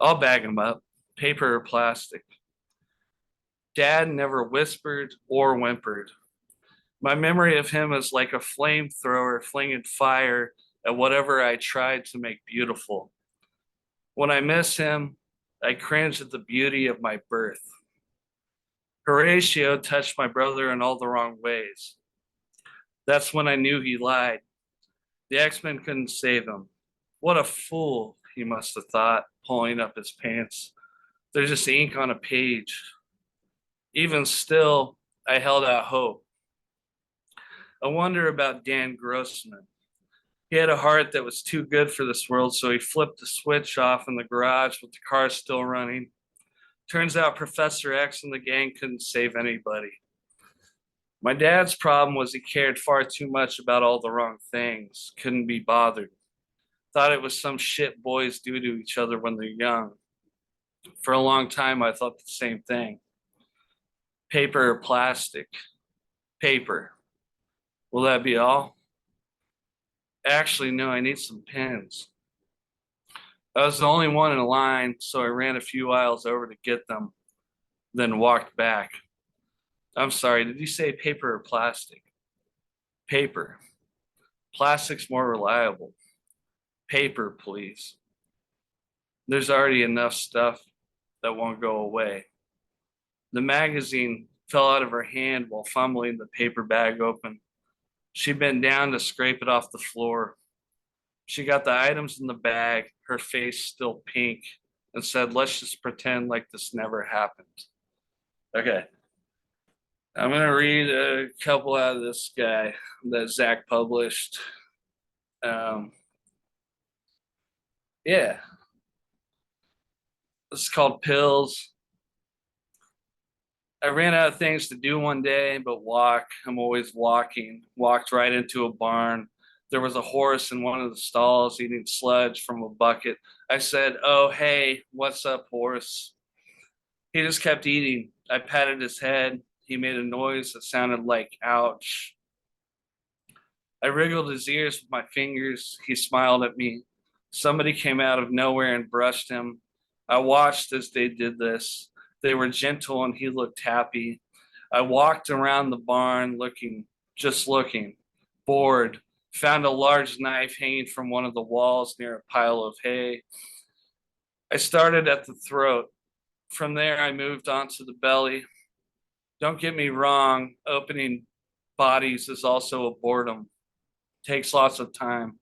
I'll bag them up. Paper or plastic. Dad never whispered or whimpered. My memory of him is like a flamethrower flinging fire at whatever I tried to make beautiful. When I miss him, I cringe at the beauty of my birth. Horatio touched my brother in all the wrong ways. That's when I knew he lied. The X-Men couldn't save him. What a fool, he must have thought, pulling up his pants. There's just ink on a page. Even still, I held out hope. I wonder about Dan Grossman. He had a heart that was too good for this world, so he flipped the switch off in the garage with the car still running. Turns out Professor X and the gang couldn't save anybody. My dad's problem was he cared far too much about all the wrong things, couldn't be bothered. Thought it was some shit boys do to each other when they're young. For a long time, I thought the same thing. Paper or plastic? Paper. Will that be all? Actually, no, I need some pens. I was the only one in line, so I ran a few aisles over to get them, then walked back. I'm sorry, did you say paper or plastic? Paper. Plastic's more reliable. Paper, please. There's already enough stuff that won't go away. The magazine fell out of her hand while fumbling the paper bag open. She bent down to scrape it off the floor. She got the items in the bag, her face still pink, and said, "Let's just pretend like this never happened." Okay. I'm going to read a couple out of this guy that Zach published. Yeah. This is called Pills. I ran out of things to do one day, but walk. I'm always walking. Walked right into a barn. There was a horse in one of the stalls eating sludge from a bucket. I said, "Oh, hey, what's up, horse?" He just kept eating. I patted his head. He made a noise that sounded like ouch. I wriggled his ears with my fingers. He smiled at me. Somebody came out of nowhere and brushed him. I watched as they did this. They were gentle and he looked happy. I walked around the barn looking, just looking, bored, Found a large knife hanging from one of the walls near a pile of hay. I started at the throat. From there, I moved on to the belly. Don't get me wrong, opening bodies is also a boredom. Takes lots of time.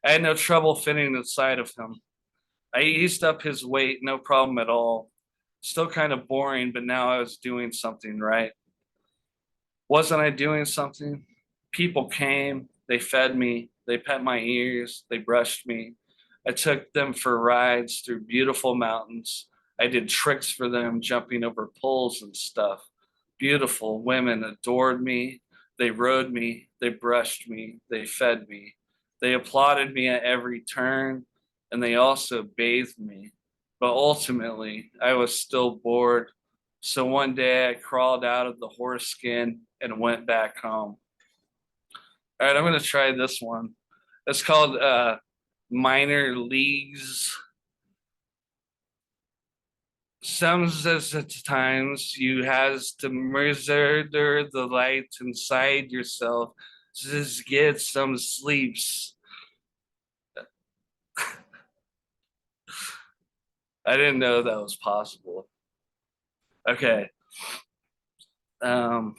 I had no trouble fitting inside of him. I eased up his weight, no problem at all. Still kind of boring, but now I was doing something right. Wasn't I doing something? People came, they fed me, they pet my ears, they brushed me. I took them for rides through beautiful mountains. I did tricks for them, jumping over poles and stuff. Beautiful women adored me. They rode me, they brushed me, they fed me. They applauded me at every turn, and they also bathed me. But ultimately, I was still bored. So one day I crawled out of the horse skin and went back home. All right, I'm going to try this one. It's called Minor Leagues. Sometimes at times you has to murder the light inside yourself. Just get some sleeps. I didn't know that was possible. Okay. Um,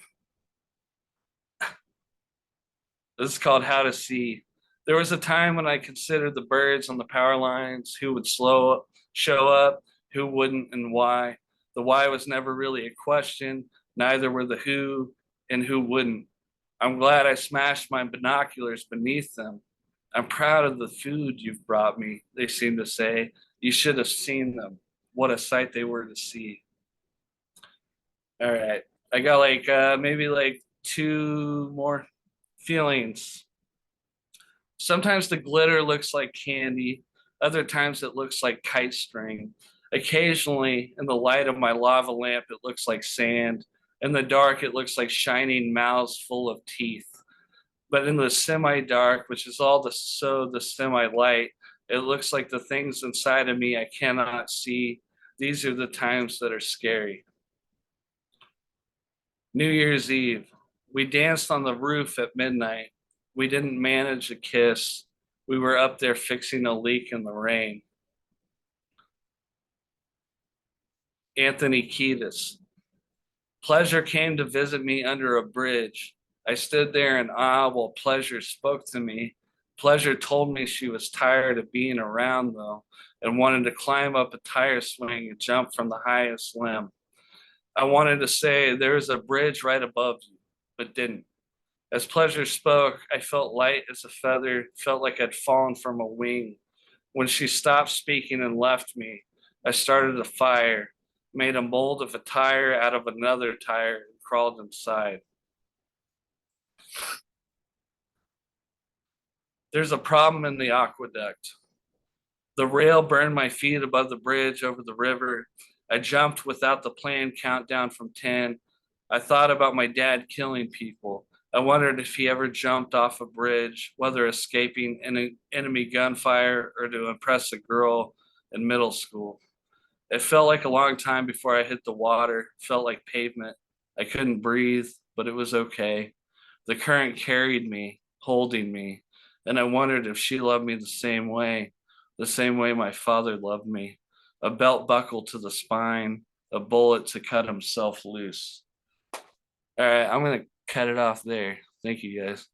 This is called How to See. There was a time when I considered the birds on the power lines, who would show up, who wouldn't, and why. The why was never really a question, neither were the who and who wouldn't. I'm glad I smashed my binoculars beneath them. I'm proud of the food you've brought me, they seem to say. You should have seen them. What a sight they were to see. All right. I got like maybe like two more feelings. Sometimes the glitter looks like candy, other times it looks like kite string. Occasionally, in the light of my lava lamp, it looks like sand. In the dark, it looks like shining mouths full of teeth. But in the semi dark, which is all the semi light, it looks like the things inside of me I cannot see. These are the times that are scary. New Year's Eve. We danced on the roof at midnight. We didn't manage a kiss. We were up there fixing a leak in the rain. Anthony Kiedis. Pleasure came to visit me under a bridge. I stood there in awe while pleasure spoke to me. Pleasure told me she was tired of being around, though, and wanted to climb up a tire swing and jump from the highest limb. I wanted to say, there's a bridge right above you, but didn't. As pleasure spoke, I felt light as a feather, felt like I'd fallen from a wing. When she stopped speaking and left me, I started a fire, made a mold of a tire out of another tire, and crawled inside. There's a problem in the aqueduct. The rail burned my feet above the bridge over the river. I jumped without the planned countdown from 10. I thought about my dad killing people. I wondered if he ever jumped off a bridge, whether escaping enemy gunfire or to impress a girl in middle school. It felt like a long time before I hit the water. It felt like pavement. I couldn't breathe, but it was okay. The current carried me, holding me, and I wondered if she loved me the same way my father loved me. A belt buckle to the spine, a bullet to cut himself loose. All right, I'm going to cut it off there. Thank you, guys.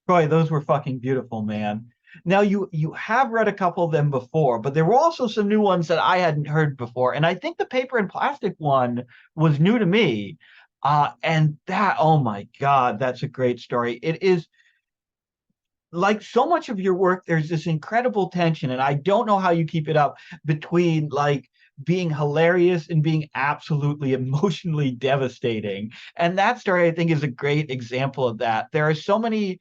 Troy, those were fucking beautiful, man. Now you have read a couple of them before, but there were also some new ones that I hadn't heard before. And I think the paper and plastic one was new to me. And that, oh my God, that's a great story. It is like so much of your work, there's this incredible tension, and I don't know how you keep it up between like being hilarious and being absolutely emotionally devastating. And that story, I think, is a great example of that. There are so many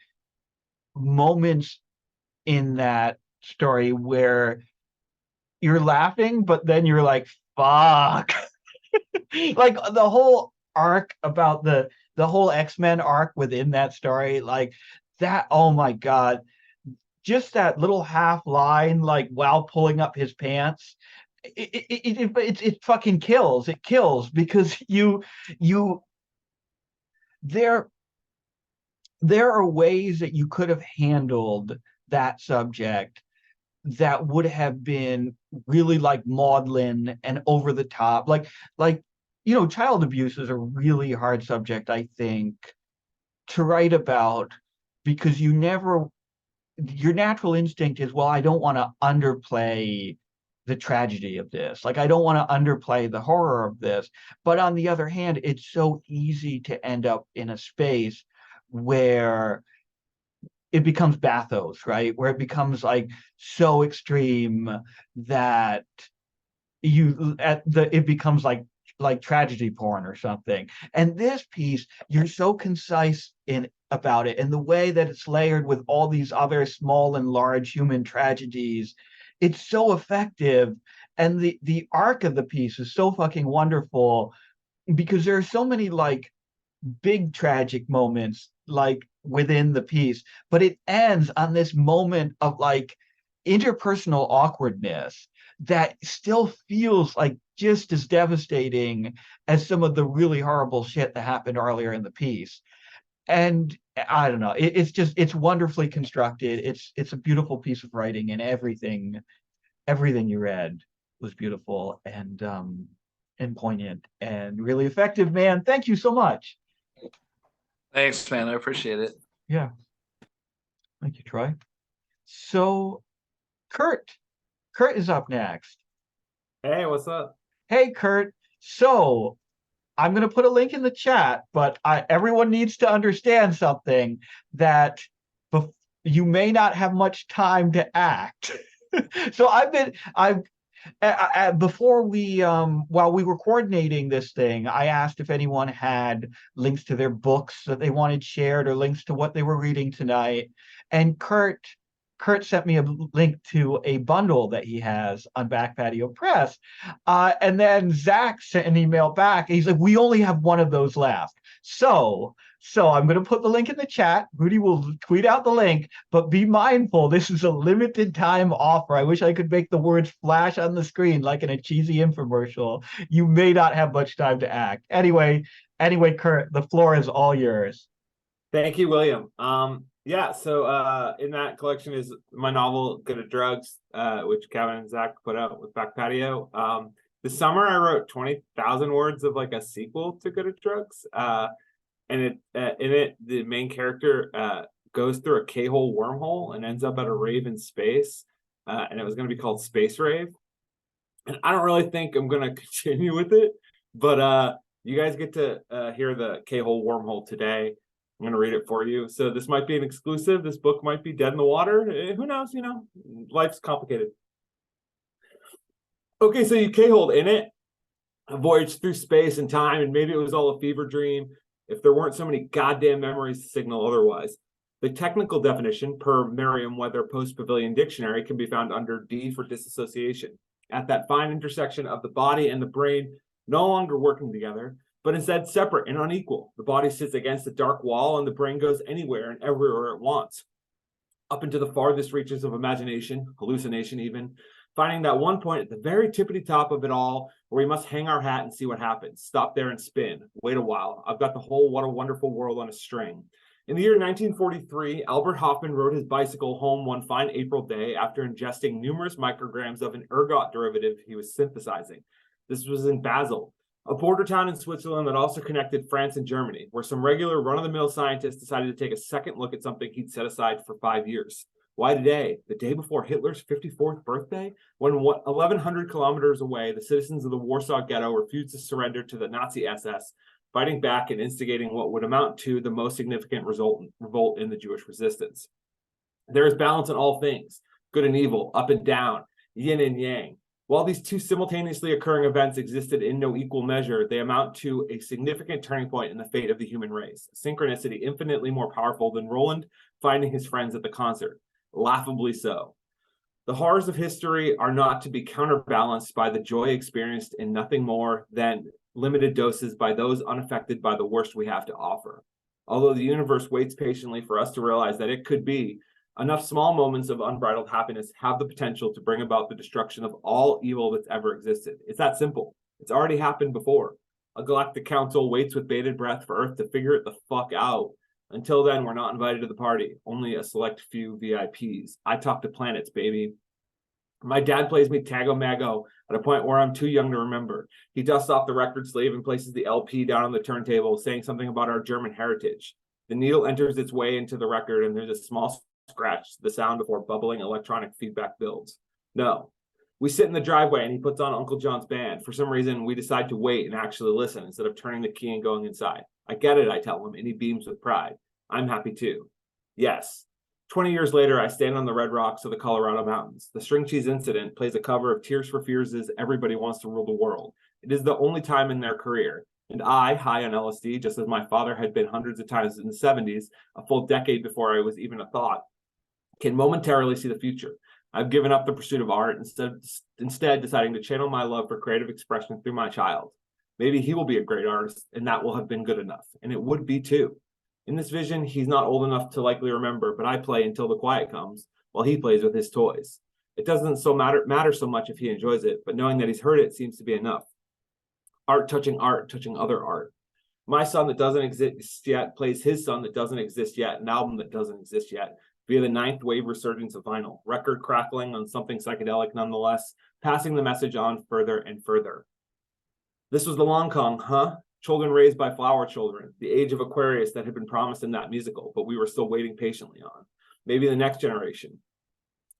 moments in that story where you're laughing, but then you're like, fuck. Like the whole arc about the whole X-Men arc within that story, like that, oh my God. Just that little half line, like while pulling up his pants, it fucking kills. It kills because you there there are ways that you could have handled that subject that would have been really like maudlin and over the top. Like, child abuse is a really hard subject, I think, to write about, because your natural instinct is, well, I don't want to underplay the tragedy of this. Like, I don't want to underplay the horror of this. But on the other hand, it's so easy to end up in a space where it becomes bathos, right? Where it becomes like so extreme that it becomes like tragedy porn or something. And this piece, you're so concise in about it, and the way that it's layered with all these other small and large human tragedies, it's so effective. And the arc of the piece is so fucking wonderful, because there are so many like big tragic moments like within the piece, but it ends on this moment of like interpersonal awkwardness that still feels like just as devastating as some of the really horrible shit that happened earlier in the piece. And I don't know, it's wonderfully constructed. It's a beautiful piece of writing, and everything you read was beautiful and poignant and really effective, man. Thank you so much. Thanks, man. I appreciate it. Yeah. Thank you, Troy. So, Kurt is up next. Hey, what's up? Hey, Kurt. So, I'm going to put a link in the chat, but everyone needs to understand something, that you may not have much time to act. So before while we were coordinating this thing, I asked if anyone had links to their books that they wanted shared, or links to what they were reading tonight. And Kurt sent me a link to a bundle that he has on Back Patio Press. And then Zach sent an email back, and he's like, we only have one of those left. So I'm going to put the link in the chat. Rudy will tweet out the link, but be mindful, this is a limited time offer. I wish I could make the words flash on the screen like in a cheesy infomercial. You may not have much time to act. Anyway, Kurt, the floor is all yours. Thank you, William. Yeah, so in that collection is my novel Good at Drugs, which Kevin and Zach put out with Back Patio. This summer I wrote 20,000 words of like a sequel to Good at Drugs. And in it, the main character goes through a K-hole wormhole and ends up at a rave in space. And it was going to be called Space Rave. And I don't really think I'm going to continue with it, but you guys get to hear the K-hole wormhole today. I'm going to read it for you. So this might be an exclusive. This book might be dead in the water. Who knows? Life's complicated. Okay, so you K-holed in it, a voyage through space and time, and maybe it was all a fever dream if there weren't so many goddamn memories to signal otherwise. The technical definition, per Merriam-Webster Post-Pavilion Dictionary, can be found under D for disassociation, at that fine intersection of the body and the brain no longer working together, but instead separate and unequal. The body sits against a dark wall, and the brain goes anywhere and everywhere it wants, up into the farthest reaches of imagination, hallucination even, finding that one point at the very tippity top of it all where we must hang our hat and see what happens. Stop there and spin. Wait a while. I've got the whole What a Wonderful World on a string. In the year 1943, Albert Hofmann rode his bicycle home one fine April day after ingesting numerous micrograms of an ergot derivative he was synthesizing. This was in Basel, a border town in Switzerland that also connected France and Germany, where some regular run-of-the-mill scientists decided to take a second look at something he'd set aside for 5 years. Why today? The day before Hitler's 54th birthday? When 1,100 kilometers away, the citizens of the Warsaw Ghetto refused to surrender to the Nazi SS, fighting back and instigating what would amount to the most significant revolt in the Jewish resistance. There is balance in all things, good and evil, up and down, yin and yang. While these two simultaneously occurring events existed in no equal measure, they amount to a significant turning point in the fate of the human race. Synchronicity infinitely more powerful than Roland finding his friends at the concert. Laughably so. The horrors of history are not to be counterbalanced by the joy experienced in nothing more than limited doses by those unaffected by the worst we have to offer. Although the universe waits patiently for us to realize that it could be, enough small moments of unbridled happiness have the potential to bring about the destruction of all evil that's ever existed. It's that simple. It's already happened before. A galactic council waits with bated breath for Earth to figure it the fuck out. Until then, we're not invited to the party, only a select few VIPs. I talk to planets, baby. My dad plays me Tago Mago at a point where I'm too young to remember. He dusts off the record sleeve and places the LP down on the turntable, saying something about our German heritage. The needle enters its way into the record, and there's a small scratch, the sound before bubbling electronic feedback builds. No. We sit in the driveway, and he puts on Uncle John's band. For some reason, we decide to wait and actually listen instead of turning the key and going inside. I get it, I tell him, and he beams with pride. I'm happy too. Yes. 20 years later, I stand on the red rocks of the Colorado mountains. The String Cheese Incident plays a cover of Tears for Fears' Everybody Wants to Rule the World. It is the only time in their career. And I, high on LSD, just as my father had been hundreds of times in the 70s, a full decade before I was even a thought, can momentarily see the future. I've given up the pursuit of art, instead deciding to channel my love for creative expression through my child. Maybe he will be a great artist, and that will have been good enough. And it would be too. In this vision, he's not old enough to likely remember, but I play until the quiet comes, while he plays with his toys. It doesn't matter so much if he enjoys it, but knowing that he's heard it seems to be enough. Art touching other art. My son that doesn't exist yet plays his son that doesn't exist yet, an album that doesn't exist yet, via the ninth wave resurgence of vinyl, record crackling on something psychedelic nonetheless, passing the message on further and further. This was the Long Kong, huh? Children raised by flower children, the age of Aquarius that had been promised in that musical, but we were still waiting patiently on. Maybe the next generation.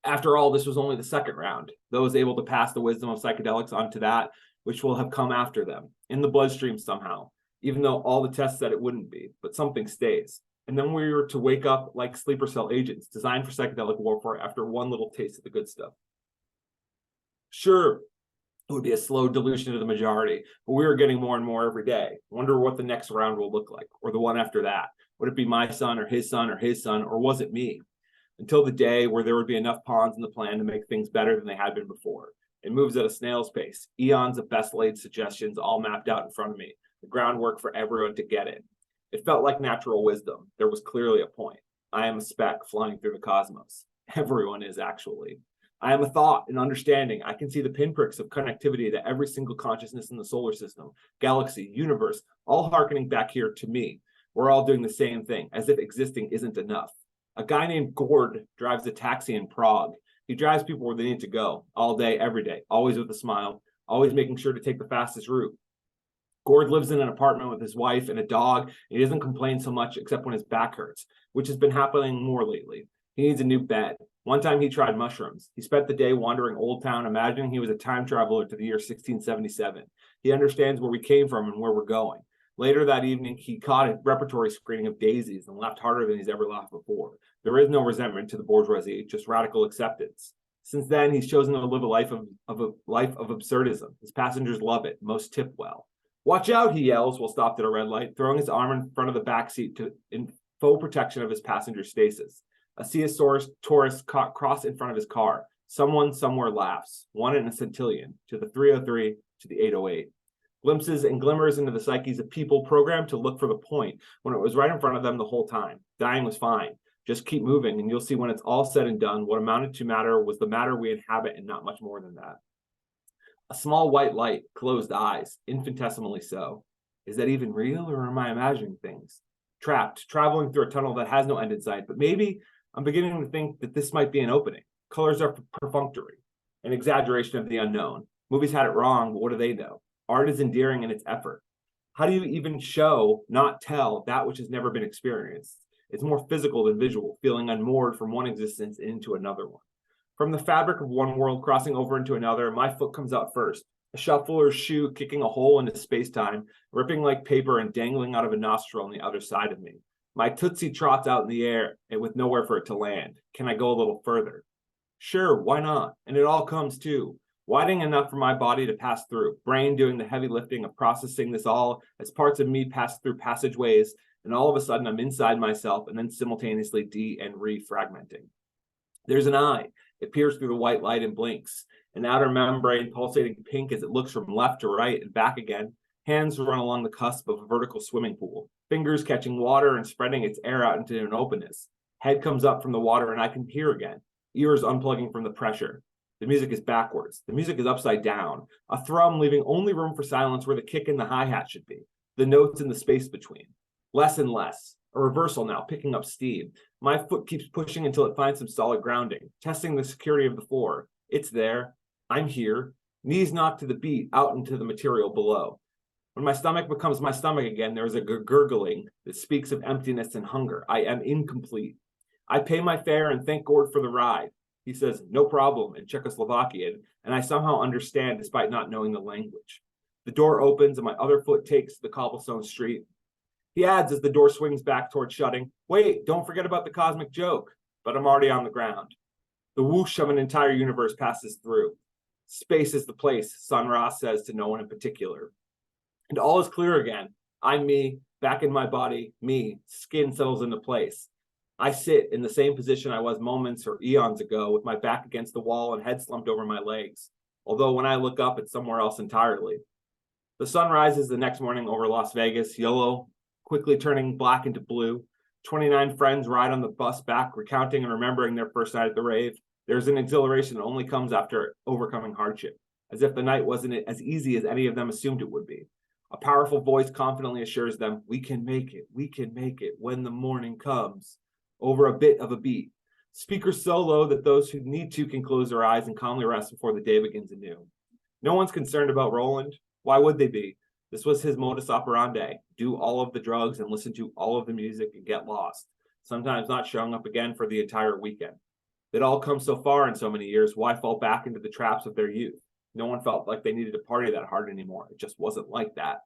After all, this was only the second round. Those able to pass the wisdom of psychedelics onto that, which will have come after them, in the bloodstream somehow, even though all the tests said it wouldn't be, but something stays. And then we were to wake up like sleeper cell agents, designed for psychedelic warfare after one little taste of the good stuff. Sure, it would be a slow dilution of the majority, but we were getting more and more every day. Wonder what the next round will look like, or the one after that. Would it be my son, or his son, or his son, or was it me? Until the day where there would be enough pawns in the plan to make things better than they had been before. It moves at a snail's pace, eons of best-laid suggestions all mapped out in front of me, the groundwork for everyone to get it. It felt like natural wisdom. There was clearly a point. I am a speck flying through the cosmos. Everyone is, actually. I am a thought, an understanding. I can see the pinpricks of connectivity to every single consciousness in the solar system, galaxy, universe, all hearkening back here to me. We're all doing the same thing, as if existing isn't enough. A guy named Gord drives a taxi in Prague. He drives people where they need to go, all day, every day, always with a smile, always making sure to take the fastest route. Gord lives in an apartment with his wife and a dog, and he doesn't complain so much except when his back hurts, which has been happening more lately. He needs a new bed. One time he tried mushrooms. He spent the day wandering Old Town, imagining he was a time traveler to the year 1677. He understands where we came from and where we're going. Later that evening, he caught a repertory screening of Daisies and laughed harder than he's ever laughed before. There is no resentment to the bourgeoisie, just radical acceptance. Since then, he's chosen to live a life of absurdism. His passengers love it. Most tip well. Watch out, he yells while stopped at a red light, throwing his arm in front of the back seat in faux protection of his passenger stasis. A Caesaurus tourist cross in front of his car. Someone somewhere laughs. One in a centillion. To the 303, to the 808. Glimpses and glimmers into the psyches of people programmed to look for the point when it was right in front of them the whole time. Dying was fine. Just keep moving, and you'll see when it's all said and done, what amounted to matter was the matter we inhabit and not much more than that. A small white light, closed eyes, infinitesimally so. Is that even real, or am I imagining things? Trapped, traveling through a tunnel that has no end in sight, but maybe I'm beginning to think that this might be an opening. Colors are perfunctory, an exaggeration of the unknown. Movies had it wrong, but what do they know? Art is endearing in its effort. How do you even show, not tell, that which has never been experienced? It's more physical than visual, feeling unmoored from one existence into another one. From the fabric of one world crossing over into another, my foot comes out first, a shuffler's shoe kicking a hole into space-time, ripping like paper and dangling out of a nostril on the other side of me. My tootsie trots out in the air and with nowhere for it to land. Can I go a little further? Sure, why not? And it all comes too. Widening enough for my body to pass through, brain doing the heavy lifting of processing this all as parts of me pass through passageways, and all of a sudden I'm inside myself and then simultaneously and re-fragmenting. There's an eye. It peers through the white light and blinks, an outer membrane pulsating pink as it looks from left to right and back again. Hands run along the cusp of a vertical swimming pool, fingers catching water and spreading its air out into an openness. Head comes up from the water and I can hear again, ears unplugging from the pressure. The music is backwards. The music is upside down, a thrum leaving only room for silence where the kick and the hi-hat should be, the notes in the space between. Less and less. A reversal now, picking up steam. My foot keeps pushing until it finds some solid grounding, testing the security of the floor. It's there. I'm here. Knees knocked to the beat, out into the material below. When my stomach becomes my stomach again, there is a gurgling that speaks of emptiness and hunger. I am incomplete. I pay my fare and thank Gord for the ride. He says, no problem, in Czechoslovakian, and I somehow understand despite not knowing the language. The door opens and my other foot takes the cobblestone street. He adds as the door swings back toward shutting, wait, don't forget about the cosmic joke, but I'm already on the ground. The whoosh of an entire universe passes through. Space is the place, Sun Ra says to no one in particular. And all is clear again. I'm me, back in my body, me, skin settles into place. I sit in the same position I was moments or eons ago, with my back against the wall and head slumped over my legs. Although when I look up, it's somewhere else entirely. The sun rises the next morning over Las Vegas, yellow, quickly turning black into blue. 29 friends ride on the bus back, recounting and remembering their first night at the rave. There's an exhilaration that only comes after overcoming hardship, as if the night wasn't as easy as any of them assumed it would be. A powerful voice confidently assures them, we can make it when the morning comes, over a bit of a beat. Speakers so low that those who need to can close their eyes and calmly rest before the day begins anew. No one's concerned about Roland. Why would they be? This was his modus operandi. Do all of the drugs and listen to all of the music and get lost, sometimes not showing up again for the entire weekend. They'd all come so far in so many years, why fall back into the traps of their youth? No one felt like they needed to party that hard anymore. It just wasn't like that.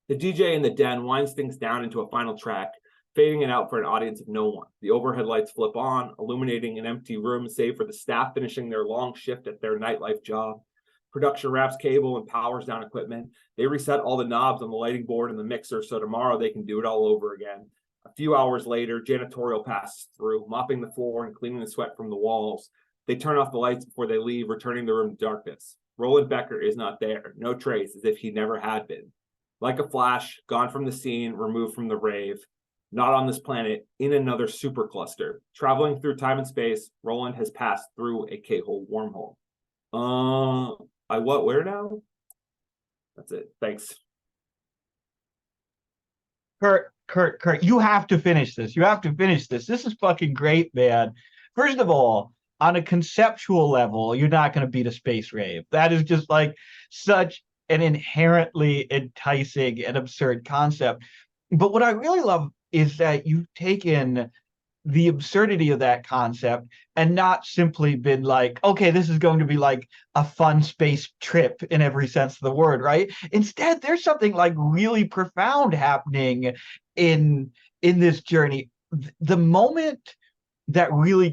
The DJ in the den winds things down into a final track, fading it out for an audience of no one. The overhead lights flip on, illuminating an empty room save for the staff finishing their long shift at their nightlife job. Production wraps cable and powers down equipment. They reset all the knobs on the lighting board and the mixer so tomorrow they can do it all over again. A few hours later, janitorial passes through, mopping the floor and cleaning the sweat from the walls. They turn off the lights before they leave, returning the room to darkness. Roland Becker is not there, no trace, as if he never had been. Like a flash, gone from the scene, removed from the rave. Not on this planet, in another supercluster. Traveling through time and space, Roland has passed through a K-hole wormhole. Where now? That's it. Thanks. Kurt, you have to finish this. You have to finish this. This is fucking great, man. First of all, on a conceptual level, you're not going to beat a space rave. That is just like such an inherently enticing and absurd concept. But what I really love is that you've taken the absurdity of that concept and not simply been like, okay, this is going to be like a fun space trip in every sense of the word, right? Instead, there's something like really profound happening in this journey. The moment that really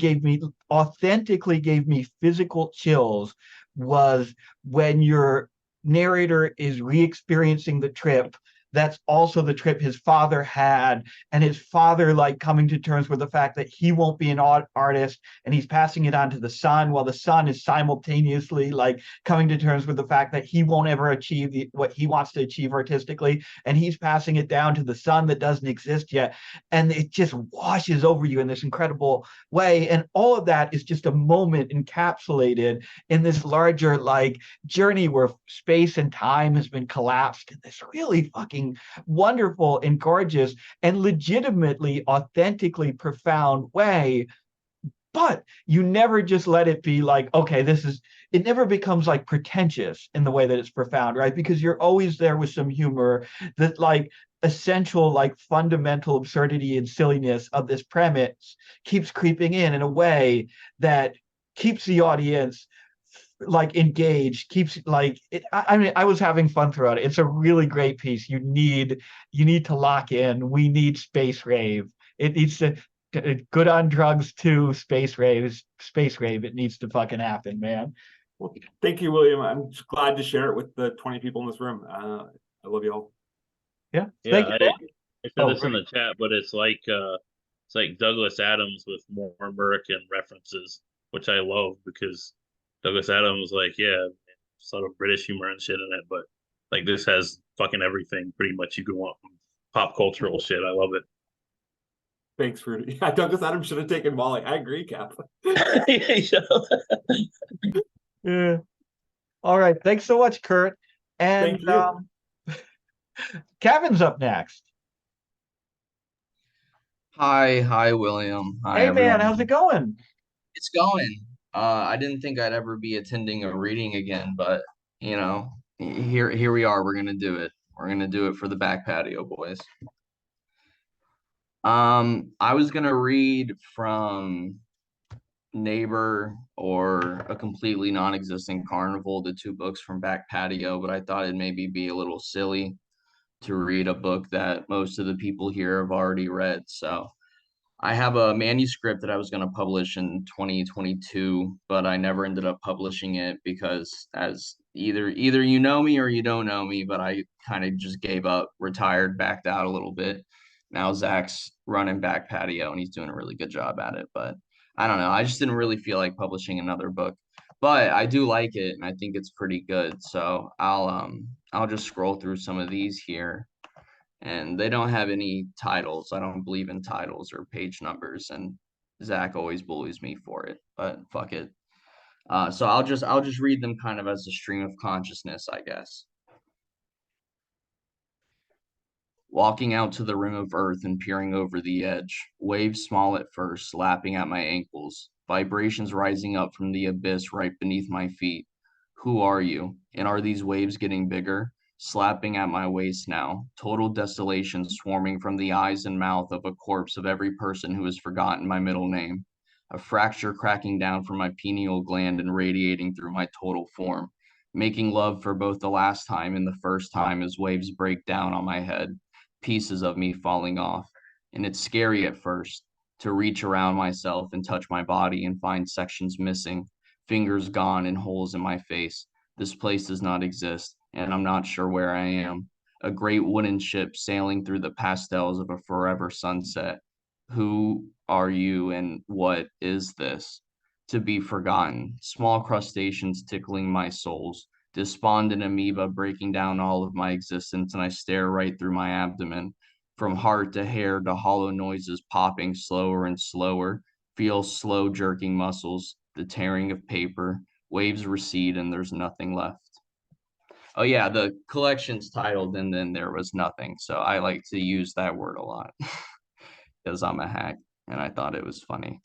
authentically gave me physical chills was when your narrator is re-experiencing the trip that's also the trip his father had, and his father like coming to terms with the fact that he won't be an artist and he's passing it on to the son, while the son is simultaneously like coming to terms with the fact that he won't ever achieve what he wants to achieve artistically, and he's passing it down to the son that doesn't exist yet, and it just washes over you in this incredible way. And all of that is just a moment encapsulated in this larger like journey where space and time has been collapsed in this really fucking wonderful and gorgeous and legitimately authentically profound way. But you never just let it be like, okay, it never becomes like pretentious in the way that it's profound, right? Because you're always there with some humor that like essential, like fundamental absurdity and silliness of this premise keeps creeping in a way that keeps the audience like engaged, keeps like it. I mean, I was having fun throughout it. It's a really great piece. You need to lock in. We need space rave. It needs to good on drugs too. Space rave. It needs to fucking happen, man. Well, thank you, William. I'm glad to share it with the 20 people in this room. I love you all. Yeah. Yeah, Thank you. I said this in the chat, but it's like Douglas Adams with more American references, which I love because Douglas Adams, like, yeah, sort of British humor and shit in it, but like this has fucking everything pretty much you could want from pop cultural shit. I love it. Thanks, Rudy. Yeah, Douglas Adams should have taken Molly. I agree, Cap. Yeah. All right. Thanks so much, Kurt. And Thank you. Kevin's up next. Hi, William. Hi, Hey man, everyone. how's it going? It's going. I didn't think I'd ever be attending a reading again, but here we are. We're gonna do it. We're gonna do it for the back patio boys. I was gonna read from Neighbor or A Completely Non-Existent Carnival, the two books from Back Patio, but I thought it'd maybe be a little silly to read a book that most of the people here have already read. So I have a manuscript that I was going to publish in 2022, but I never ended up publishing it because as either you know me or you don't know me, but I kind of just gave up, retired, backed out a little bit. Now Zach's running Back Patio and he's doing a really good job at it, but I don't know. I just didn't really feel like publishing another book. But I do like it and I think it's pretty good. So I'll just scroll through some of these here, and they don't have any titles. I don't believe in titles or page numbers, and Zach always bullies me for it, but fuck it. So I'll just read them kind of as a stream of consciousness, I guess. Walking out to the rim of earth and peering over the edge, waves small at first, lapping at my ankles, vibrations rising up from the abyss right beneath my feet. Who are you? And are these waves getting bigger? Slapping at my waist now, total desolation swarming from the eyes and mouth of a corpse of every person who has forgotten my middle name. A fracture cracking down from my pineal gland and radiating through my total form, making love for both the last time and the first time as waves break down on my head, pieces of me falling off. And it's scary at first to reach around myself and touch my body and find sections missing, fingers gone, and holes in my face. This place does not exist, and I'm not sure where I am. A great wooden ship sailing through the pastels of a forever sunset. Who are you and what is this? To be forgotten, small crustaceans tickling my soles, despondent amoeba breaking down all of my existence, and I stare right through my abdomen, from heart to hair to hollow noises popping slower and slower, feel slow jerking muscles, the tearing of paper, waves recede, and there's nothing left. Oh yeah, the collection's titled "And Then There Was Nothing," so I like to use that word a lot because I'm a hack and I thought it was funny.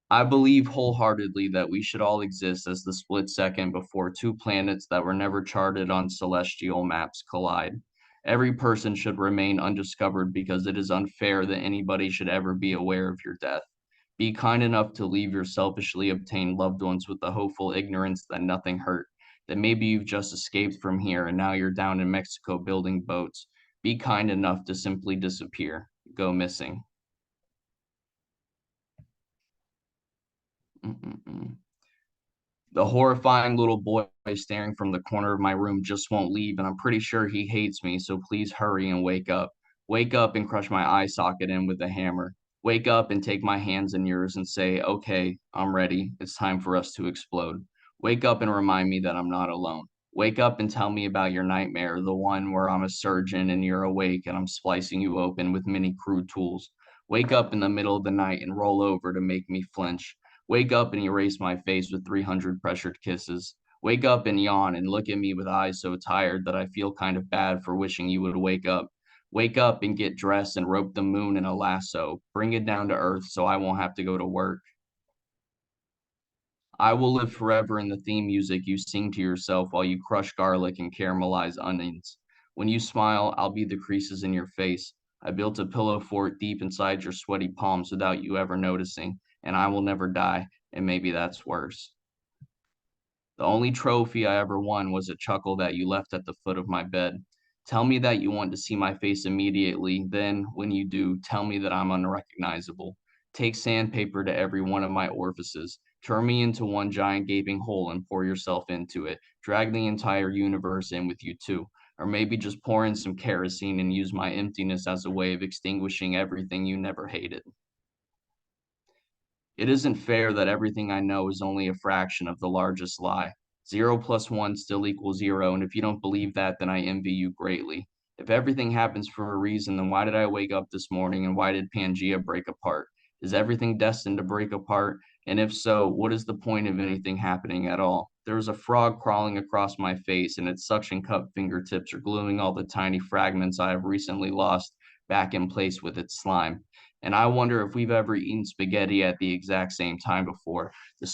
I believe wholeheartedly that we should all exist as the split second before two planets that were never charted on celestial maps collide. Every person should remain undiscovered because it is unfair that anybody should ever be aware of your death. Be kind enough to leave your selfishly obtained loved ones with the hopeful ignorance that nothing hurt, that maybe you've just escaped from here and now you're down in Mexico building boats. Be kind enough to simply disappear, go missing. Mm-mm-mm. The horrifying little boy staring from the corner of my room just won't leave, and I'm pretty sure he hates me, so please hurry and wake up. Wake up and crush my eye socket in with a hammer. Wake up and take my hands in yours and say, okay, I'm ready. It's time for us to explode. Wake up and remind me that I'm not alone. Wake up and tell me about your nightmare, the one where I'm a surgeon and you're awake and I'm splicing you open with many crude tools. Wake up in the middle of the night and roll over to make me flinch. Wake up and erase my face with 300 pressured kisses. Wake up and yawn and look at me with eyes so tired that I feel kind of bad for wishing you would wake up. Wake up and get dressed and rope the moon in a lasso. Bring it down to earth so I won't have to go to work. I will live forever in the theme music you sing to yourself while you crush garlic and caramelize onions. When you smile, I'll be the creases in your face. I built a pillow fort deep inside your sweaty palms without you ever noticing, and I will never die, and maybe that's worse. The only trophy I ever won was a chuckle that you left at the foot of my bed. Tell me that you want to see my face immediately. Then, when you do, tell me that I'm unrecognizable. Take sandpaper to every one of my orifices. Turn me into one giant gaping hole and pour yourself into it. Drag the entire universe in with you too. Or maybe just pour in some kerosene and use my emptiness as a way of extinguishing everything you never hated. It isn't fair that everything I know is only a fraction of the largest lie. 0 plus 1 still equals 0, and if you don't believe that, then I envy you greatly. If everything happens for a reason, then why did I wake up this morning, and why did Pangea break apart? Is everything destined to break apart? And if so, what is the point of anything happening at all? There is a frog crawling across my face, and its suction cup fingertips are gluing all the tiny fragments I have recently lost back in place with its slime. And I wonder if we've ever eaten spaghetti at the exact same time before. The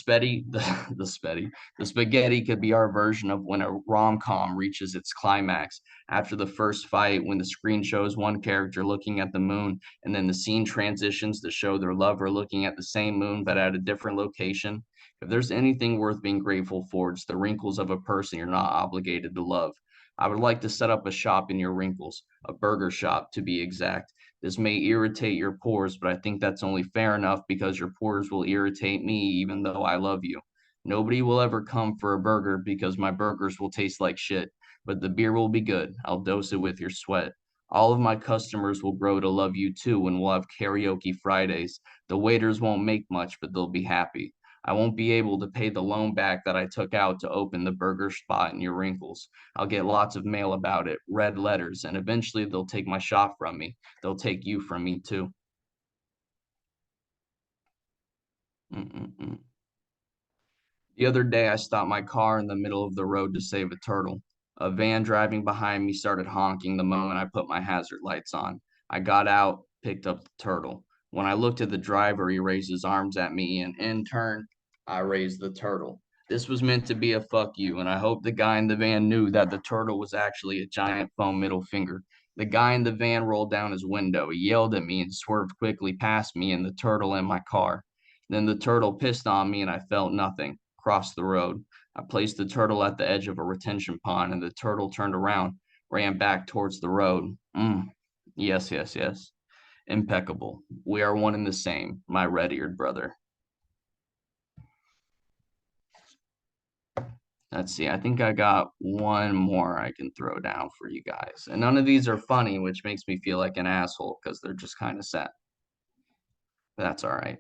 spaghetti could be our version of when a rom-com reaches its climax. After the first fight, when the screen shows one character looking at the moon, and then the scene transitions to show their lover looking at the same moon but at a different location. If there's anything worth being grateful for, it's the wrinkles of a person you're not obligated to love. I would like to set up a shop in your wrinkles, a burger shop to be exact. This may irritate your pores, but I think that's only fair enough because your pores will irritate me even though I love you. Nobody will ever come for a burger because my burgers will taste like shit, but the beer will be good. I'll dose it with your sweat. All of my customers will grow to love you too, and we'll have karaoke Fridays. The waiters won't make much, but they'll be happy. I won't be able to pay the loan back that I took out to open the burger spot in your wrinkles. I'll get lots of mail about it, red letters, and eventually they'll take my shop from me. They'll take you from me too. Mm-mm-mm. The other day, I stopped my car in the middle of the road to save a turtle. A van driving behind me started honking the moment I put my hazard lights on. I got out, picked up the turtle. When I looked at the driver, he raised his arms at me, and in turn, I raised the turtle. This was meant to be a fuck you, and I hope the guy in the van knew that the turtle was actually a giant foam middle finger. The guy in the van rolled down his window. He yelled at me and swerved quickly past me and the turtle in my car. Then the turtle pissed on me, and I felt nothing. Crossed the road. I placed the turtle at the edge of a retention pond, and the turtle turned around, ran back towards the road. Yes, yes, yes. Impeccable. We are one and the same, my red-eared brother. Let's see. I think I got one more I can throw down for you guys. And none of these are funny, which makes me feel like an asshole because they're just kind of sad. But that's all right.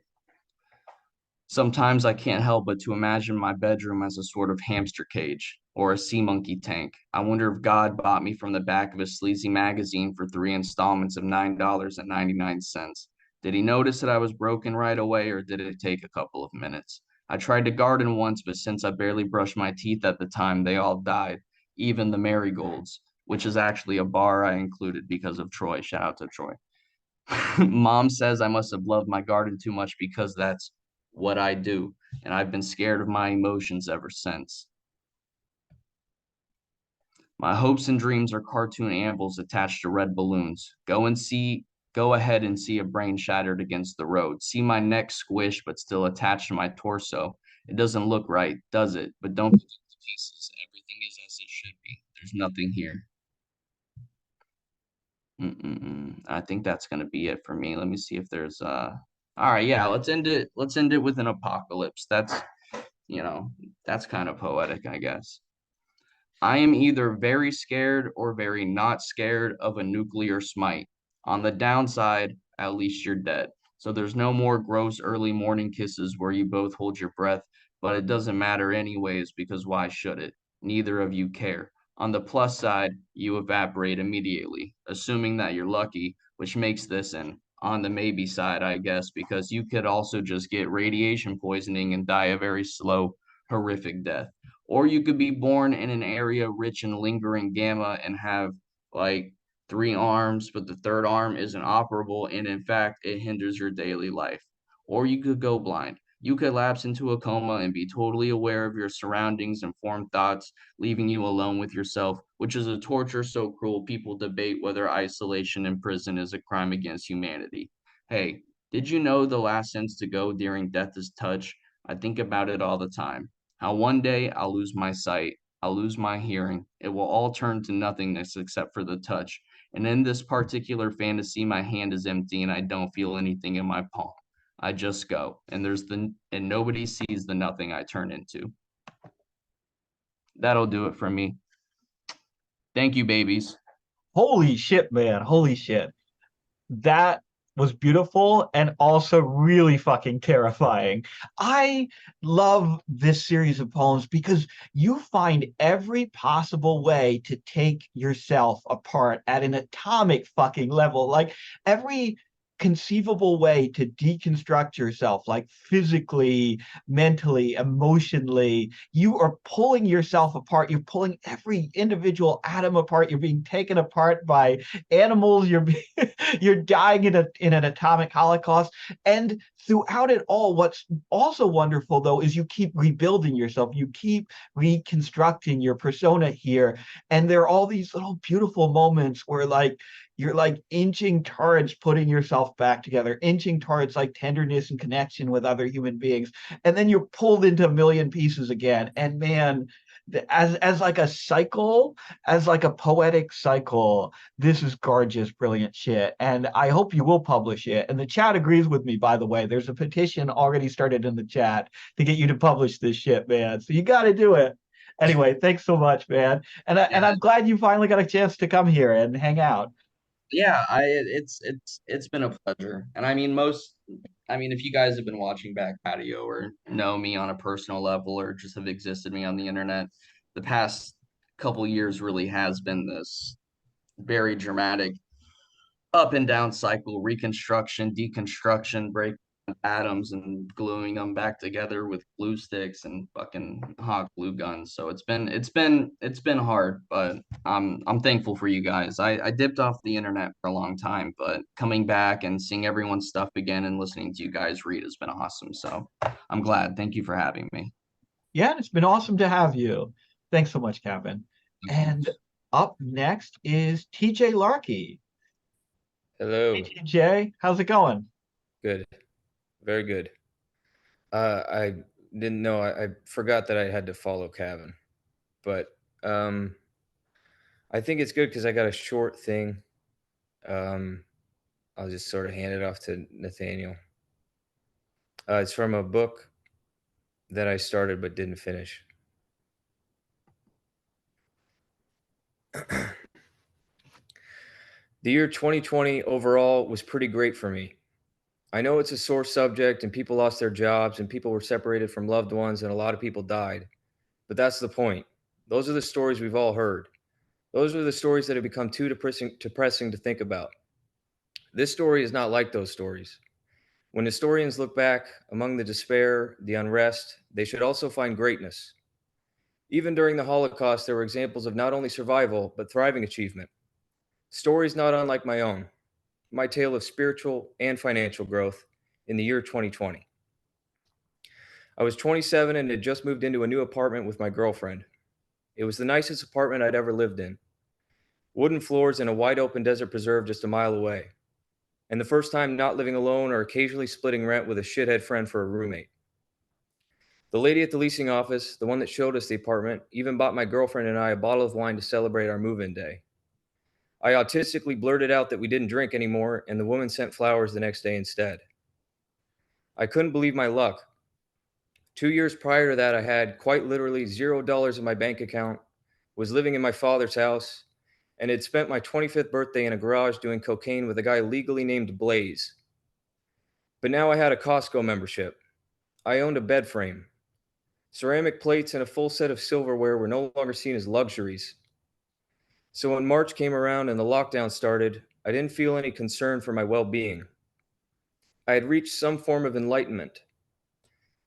Sometimes I can't help but to imagine my bedroom as a sort of hamster cage or a sea monkey tank. I wonder if God bought me from the back of a sleazy magazine for 3 installments of $9.99. Did he notice that I was broken right away, or did it take a couple of minutes? I tried to garden once, but since I barely brushed my teeth at the time, they all died, even the marigolds, which is actually a bar I included because of Troy. Shout out to Troy. Mom says I must have loved my garden too much because that's what I do, and I've been scared of my emotions ever since. My hopes and dreams are cartoon anvils attached to red balloons. Go ahead and see a brain shattered against the road. See my neck squished but still attached to my torso. It doesn't look right, does it? But don't pick it to pieces. Everything is as it should be. There's nothing here. I think that's gonna be it for me. Let me see if there's all right, yeah, let's end it. Let's end it with an apocalypse. That's kind of poetic, I guess. I am either very scared or very not scared of a nuclear smite. On the downside, at least you're dead. So there's no more gross early morning kisses where you both hold your breath, but it doesn't matter anyways because why should it? Neither of you care. On the plus side, you evaporate immediately, assuming that you're lucky, which makes this an on the maybe side, I guess, because you could also just get radiation poisoning and die a very slow, horrific death. Or you could be born in an area rich in lingering gamma and have like 3 arms, but the third arm isn't operable, and in fact, it hinders your daily life. Or you could go blind. You could lapse into a coma and be totally aware of your surroundings and form thoughts, leaving you alone with yourself, which is a torture so cruel people debate whether isolation in prison is a crime against humanity. Hey, did you know the last sense to go during death is touch? I think about it all the time. How one day I'll lose my sight, I'll lose my hearing. It will all turn to nothingness except for the touch. And in this particular fantasy, my hand is empty and I don't feel anything in my palm. I just go, and nobody sees the nothing I turn into. That'll do it for me. Thank you, babies. Holy shit, man. Holy shit. That was beautiful and also really fucking terrifying. I love this series of poems because you find every possible way to take yourself apart at an atomic fucking level. Like every conceivable way to deconstruct yourself, like physically, mentally, emotionally. You are pulling yourself apart. You're pulling every individual atom apart. You're being taken apart by animals. You're dying in an atomic holocaust. And throughout it all, what's also wonderful though is you keep rebuilding yourself. You keep reconstructing your persona here. And there are all these little beautiful moments where like you're like inching towards putting yourself back together, inching towards like tenderness and connection with other human beings, and then you're pulled into a million pieces again. And man, as like a cycle, as like a poetic cycle, this is gorgeous, brilliant shit. And I hope you will publish it. And the chat agrees with me, by the way. There's a petition already started in the chat to get you to publish this shit, man. So you got to do it. Anyway, thanks so much, man. And I'm glad you finally got a chance to come here and hang out. Yeah, it's been a pleasure. And I mean if you guys have been watching Back Patio or know me on a personal level or just have existed me on the internet, the past couple years really has been this very dramatic up and down cycle, reconstruction, deconstruction, breaking atoms and gluing them back together with glue sticks and fucking hot glue guns. So it's been hard, but I'm thankful for you guys. I dipped off the internet for a long time, but coming back and seeing everyone's stuff again and listening to you guys read has been awesome. So I'm glad. Thank you for having me. Yeah, it's been awesome to have you. Thanks so much, Kevin. And up next is TJ Larkey. Hello. Hey, TJ, how's it going? Good. Very good. I didn't know. I forgot that I had to follow Kevin, but I think it's good because I got a short thing. I'll just sort of hand it off to Nathaniel. It's from a book that I started but didn't finish. The year 2020 overall was pretty great for me. I know it's a sore subject and people lost their jobs and people were separated from loved ones and a lot of people died. But that's the point. Those are the stories we've all heard. Those are the stories that have become too depressing to think about. This story is not like those stories. When historians look back among the despair, the unrest, they should also find greatness. Even during the Holocaust, there were examples of not only survival, but thriving achievement. Stories not unlike my own, my tale of spiritual and financial growth in the year 2020. I was 27 and had just moved into a new apartment with my girlfriend. It was the nicest apartment I'd ever lived in. Wooden floors and a wide open desert preserve just a mile away. And the first time not living alone or occasionally splitting rent with a shithead friend for a roommate. The lady at the leasing office, the one that showed us the apartment, even bought my girlfriend and I a bottle of wine to celebrate our move-in day. I autistically blurted out that we didn't drink anymore, and the woman sent flowers the next day instead. I couldn't believe my luck. 2 years prior to that, I had quite literally $0 in my bank account, was living in my father's house, and had spent my 25th birthday in a garage doing cocaine with a guy legally named Blaze. But now I had a Costco membership. I owned a bed frame. Ceramic plates and a full set of silverware were no longer seen as luxuries. So when March came around and the lockdown started, I didn't feel any concern for my well-being. I had reached some form of enlightenment.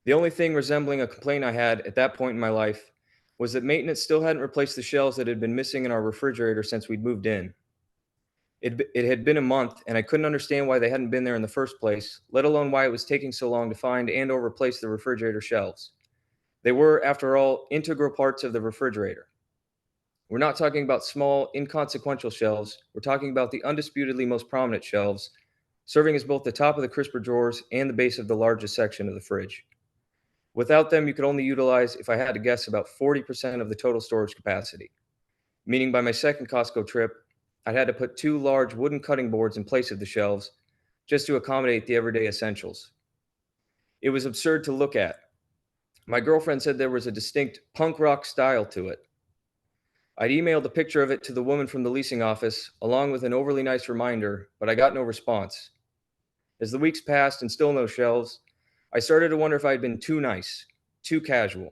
The only thing resembling a complaint I had at that point in my life was that maintenance still hadn't replaced the shelves that had been missing in our refrigerator since we'd moved in. It had been a month, and I couldn't understand why they hadn't been there in the first place, let alone why it was taking so long to find and or replace the refrigerator shelves. They were, after all, integral parts of the refrigerator. We're not talking about small, inconsequential shelves. We're talking about the undisputedly most prominent shelves, serving as both the top of the crisper drawers and the base of the largest section of the fridge. Without them, you could only utilize, if I had to guess, about 40% of the total storage capacity. Meaning by my second Costco trip, I'd had to put 2 large wooden cutting boards in place of the shelves just to accommodate the everyday essentials. It was absurd to look at. My girlfriend said there was a distinct punk rock style to it. I'd emailed a picture of it to the woman from the leasing office, along with an overly nice reminder, but I got no response. As the weeks passed and still no shelves, I started to wonder if I'd been too nice, too casual.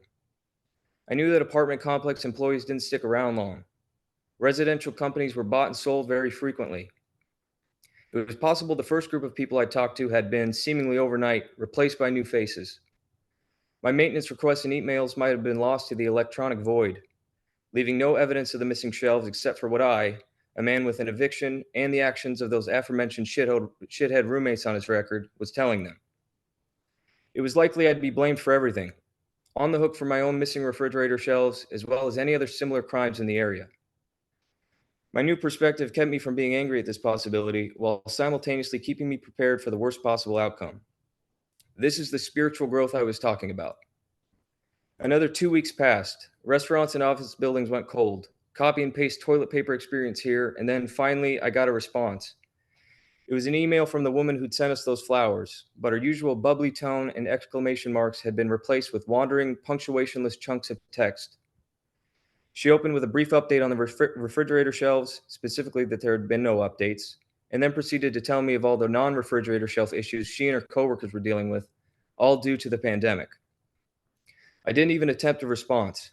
I knew that apartment complex employees didn't stick around long. Residential companies were bought and sold very frequently. It was possible the first group of people I talked to had been, seemingly overnight, replaced by new faces. My maintenance requests and emails might have been lost to the electronic void, leaving no evidence of the missing shelves except for what I, a man with an eviction and the actions of those aforementioned shithead roommates on his record, was telling them. It was likely I'd be blamed for everything, on the hook for my own missing refrigerator shelves, as well as any other similar crimes in the area. My new perspective kept me from being angry at this possibility while simultaneously keeping me prepared for the worst possible outcome. This is the spiritual growth I was talking about. Another 2 weeks passed. Restaurants and office buildings went cold. Copy and paste toilet paper experience here, and then finally I got a response. It was an email from the woman who'd sent us those flowers, but her usual bubbly tone and exclamation marks had been replaced with wandering, punctuationless chunks of text. She opened with a brief update on the refrigerator shelves, specifically that there had been no updates, and then proceeded to tell me of all the non-refrigerator shelf issues she and her coworkers were dealing with, all due to the pandemic. I didn't even attempt a response.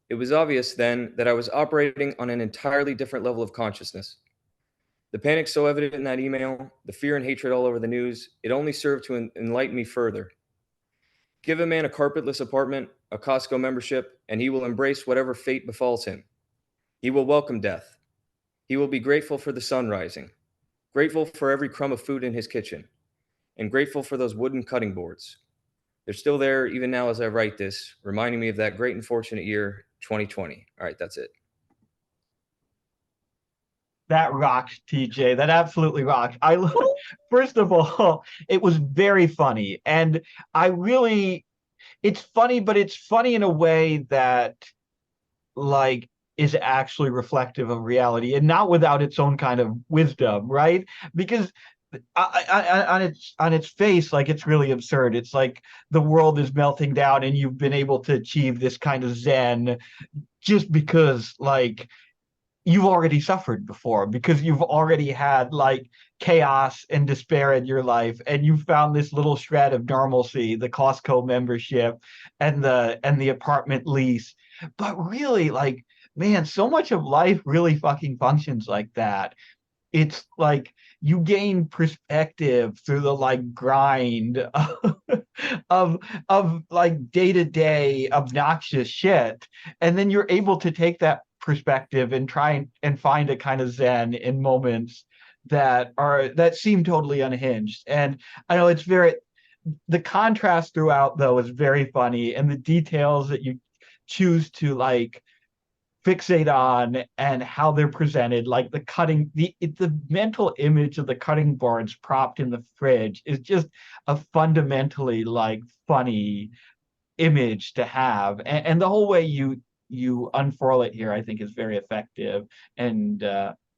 It was obvious then that I was operating on an entirely different level of consciousness. The panic so evident in that email, the fear and hatred all over the news, it only served to enlighten me further. Give a man a carpetless apartment, a Costco membership, and he will embrace whatever fate befalls him. He will welcome death. He will be grateful for the sun rising, grateful for every crumb of food in his kitchen, and grateful for those wooden cutting boards. They're still there even now as I write this, reminding me of that great and fortunate year, 2020. All right, that's it. That rocks, TJ. That absolutely rocks. First of all, it was very funny. And I really, it's funny, but it's funny in a way that, like, is actually reflective of reality and not without its own kind of wisdom, right? Because on its face, like, it's really absurd. It's like the world is melting down and you've been able to achieve this kind of zen just because, like, you've already suffered before, because you've already had like chaos and despair in your life, and you found this little shred of normalcy, the Costco membership and the apartment lease. But really, like, man, so much of life really fucking functions like that. It's like you gain perspective through the like grind of like day-to-day obnoxious shit, and then you're able to take that perspective and try and find a kind of zen in moments that seem totally unhinged. And I know it's very, the contrast throughout though is very funny, and the details that you choose to like fixate on and how they're presented, like the cutting, the mental image of the cutting boards propped in the fridge is just a fundamentally like funny image to have, and the whole way you unfurl it here I think is very effective. And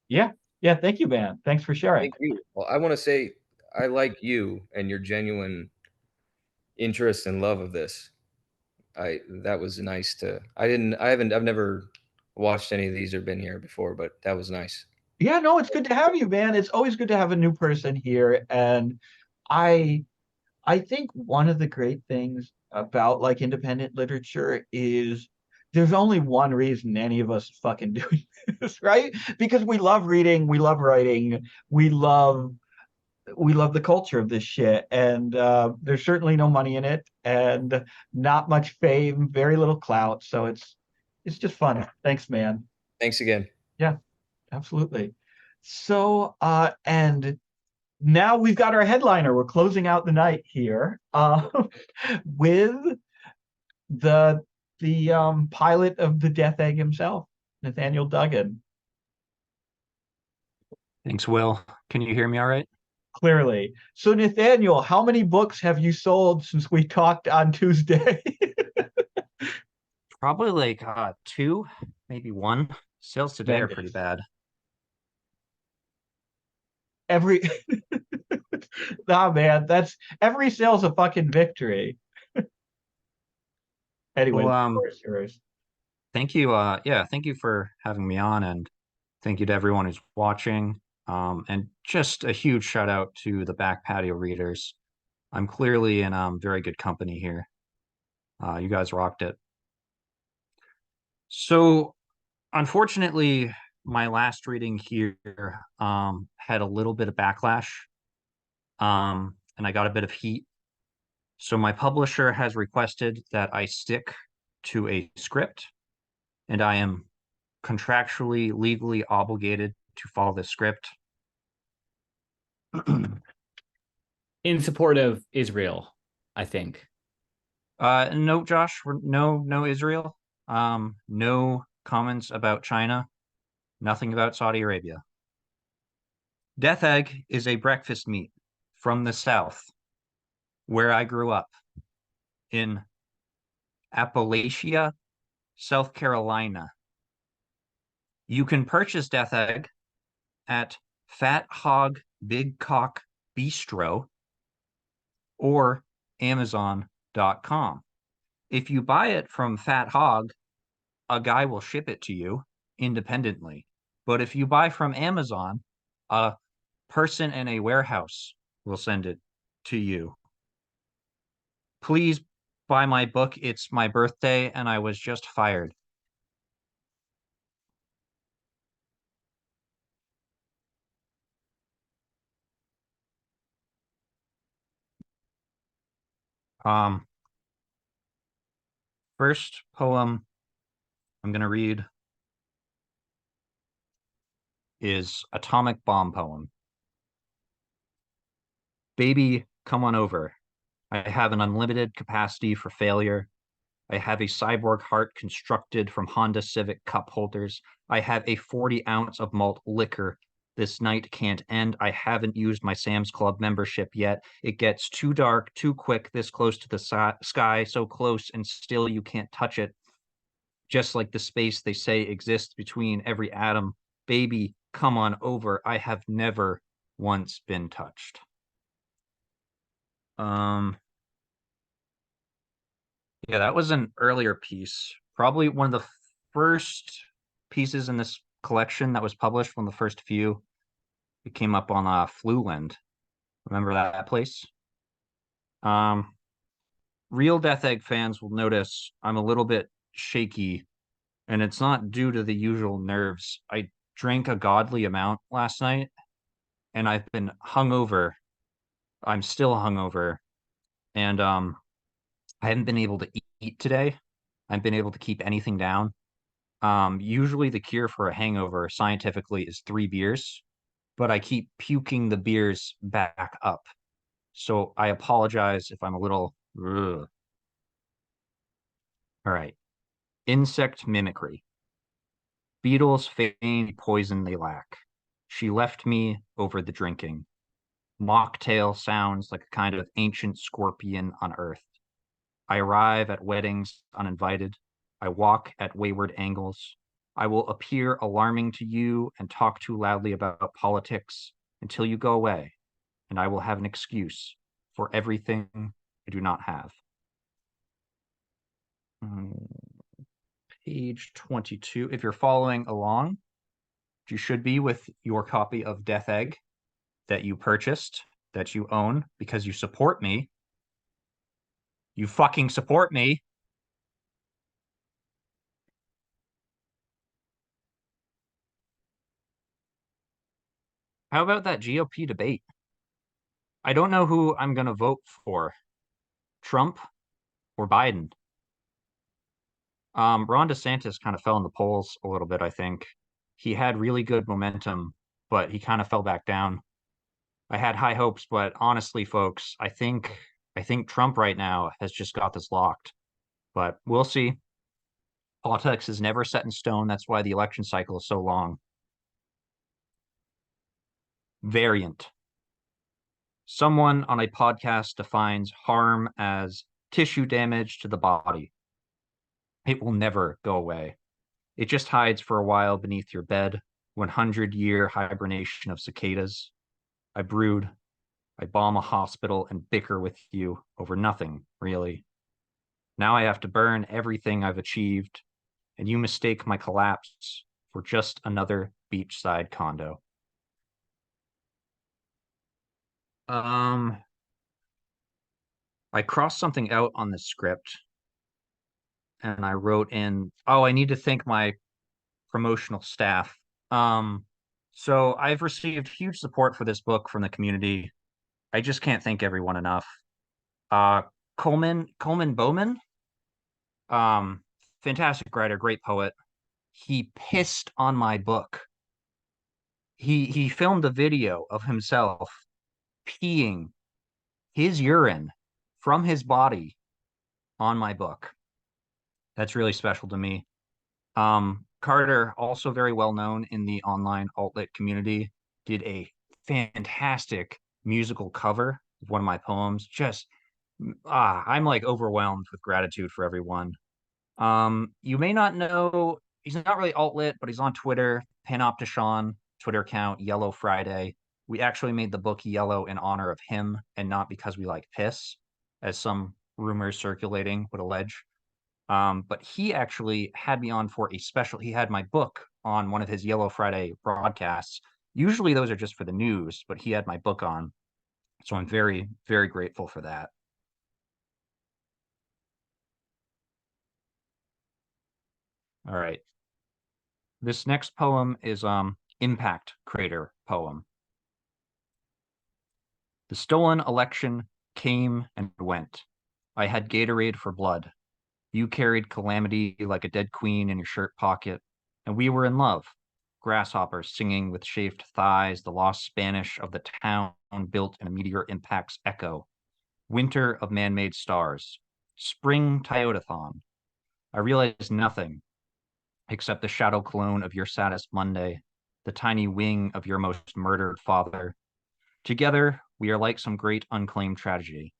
yeah, yeah, thank you, man. Thanks for sharing. Thank you. Well, I want to say I like you and your genuine interest and love of this. That was nice to. I've never watched any of these or been here before, but that was nice. Yeah, no, it's good to have you, man. It's always good to have a new person here. And I I think one of the great things about like independent literature is there's only one reason any of us fucking doing this, right? Because we love reading, we love writing, we love the culture of this shit. And there's certainly no money in it and not much fame, very little clout. So it's just fun. Thanks, man. Thanks again. Yeah, absolutely. So and now we've got our headliner. We're closing out the night here with the pilot of the Death Egg himself, Nathaniel Duggan. Thanks, Will. Can you hear me all right? Clearly. So, Nathaniel, how many books have you sold since we talked on Tuesday? Probably like two, maybe one. Sales today are pretty bad. Every nah, man, that's every sale's a fucking victory. Anyway, Well, yours. thank you. Yeah, thank you for having me on, and thank you to everyone who's watching. And just a huge shout out to the back patio readers. I'm clearly in very good company here. You guys rocked it. So, unfortunately, my last reading here had a little bit of backlash, and I got a bit of heat. So my publisher has requested that I stick to a script, and I am contractually, legally obligated to follow the script. In support of Israel, I think. No, Josh, no Israel. No comments about China. Nothing about Saudi Arabia. Death egg is a breakfast meat from the South, where I grew up in Appalachia, South Carolina. You can purchase Death egg at Fat Hog Big Cock Bistro or Amazon.com. If you buy it from Fat Hog, a guy will ship it to you independently. But if you buy from Amazon, a person in a warehouse will send it to you. Please buy my book. It's my birthday and I was just fired. First poem I'm going to read is Atomic Bomb Poem. Baby, come on over. I have an unlimited capacity for failure. I have a cyborg heart constructed from Honda Civic cup holders. I have a 40 ounce of malt liquor. This night can't end. I haven't used my Sam's Club membership yet. It gets too dark, too quick, this close to the sky, so close, and still you can't touch it. Just like the space they say exists between every atom. Baby, come on over. I have never once been touched. Yeah, that was an earlier piece. Probably one of the first pieces in this collection that was published, one of the first few. It came up on Fluland. Remember that place? Real Death Egg fans will notice I'm a little bit shaky, and it's not due to the usual nerves. I drank a godly amount last night, and I've been hungover. I'm still hungover, and I haven't been able to eat today. I haven't been able to keep anything down. Usually the cure for a hangover scientifically is 3 beers, but I keep puking the beers back up. So I apologize if I'm a little. Ugh. All right. Insect mimicry. Beetles feign poison they lack. She left me over the drinking. Mocktail sounds like a kind of ancient scorpion on earth. I arrive at weddings uninvited. I walk at wayward angles. I will appear alarming to you and talk too loudly about politics until you go away, and I will have an excuse for everything I do not have. Page 22. If you're following along, you should be with your copy of Death Egg that you purchased, that you own, because you support me. You fucking support me. How about that GOP debate? I don't know who I'm going to vote for, Trump or Biden. Ron DeSantis kind of fell in the polls a little bit, I think. He had really good momentum, but he kind of fell back down. I had high hopes, but honestly, folks, I think Trump right now has just got this locked. But we'll see. Politics is never set in stone. That's why the election cycle is so long. Variant. Someone on a podcast defines harm as tissue damage to the body. It will never go away. It just hides for a while beneath your bed, 100-year hibernation of cicadas. I brood, I bomb a hospital and bicker with you over nothing, really. Now I have to burn everything I've achieved, and you mistake my collapse for just another beachside condo. I crossed something out on the script and I wrote in, oh, I need to thank my promotional staff. So I've received huge support for this book from the community. I just can't thank everyone enough. Uh, Coleman Bowman, um, fantastic writer, great poet. He pissed on my book. He filmed a video of himself peeing his urine from his body on my book. That's really special to me. Carter, also very well known in the online alt-lit community, did a fantastic musical cover of one of my poems. Just I'm like overwhelmed with gratitude for everyone. You may not know he's not really alt-lit, but he's on Twitter, Panoptician, Twitter account, Yellow Friday. We actually made the book yellow in honor of him and not because we like piss, as some rumors circulating would allege. But he actually had me on for a special. He had my book on one of his Yellow Friday broadcasts. Usually those are just for the news, but he had my book on. So I'm very, very grateful for that. All right. This next poem is Impact Crater poem. The stolen election came and went. I had Gatorade for blood. You carried calamity like a dead queen in your shirt pocket, and we were in love. Grasshoppers singing with chafed thighs, the lost Spanish of the town built in a meteor impact's echo. Winter of man-made stars. Spring Toyotathon. I realized nothing except the shadow clone of your saddest Monday, the tiny wing of your most murdered father. Together, we are like some great unclaimed tragedy.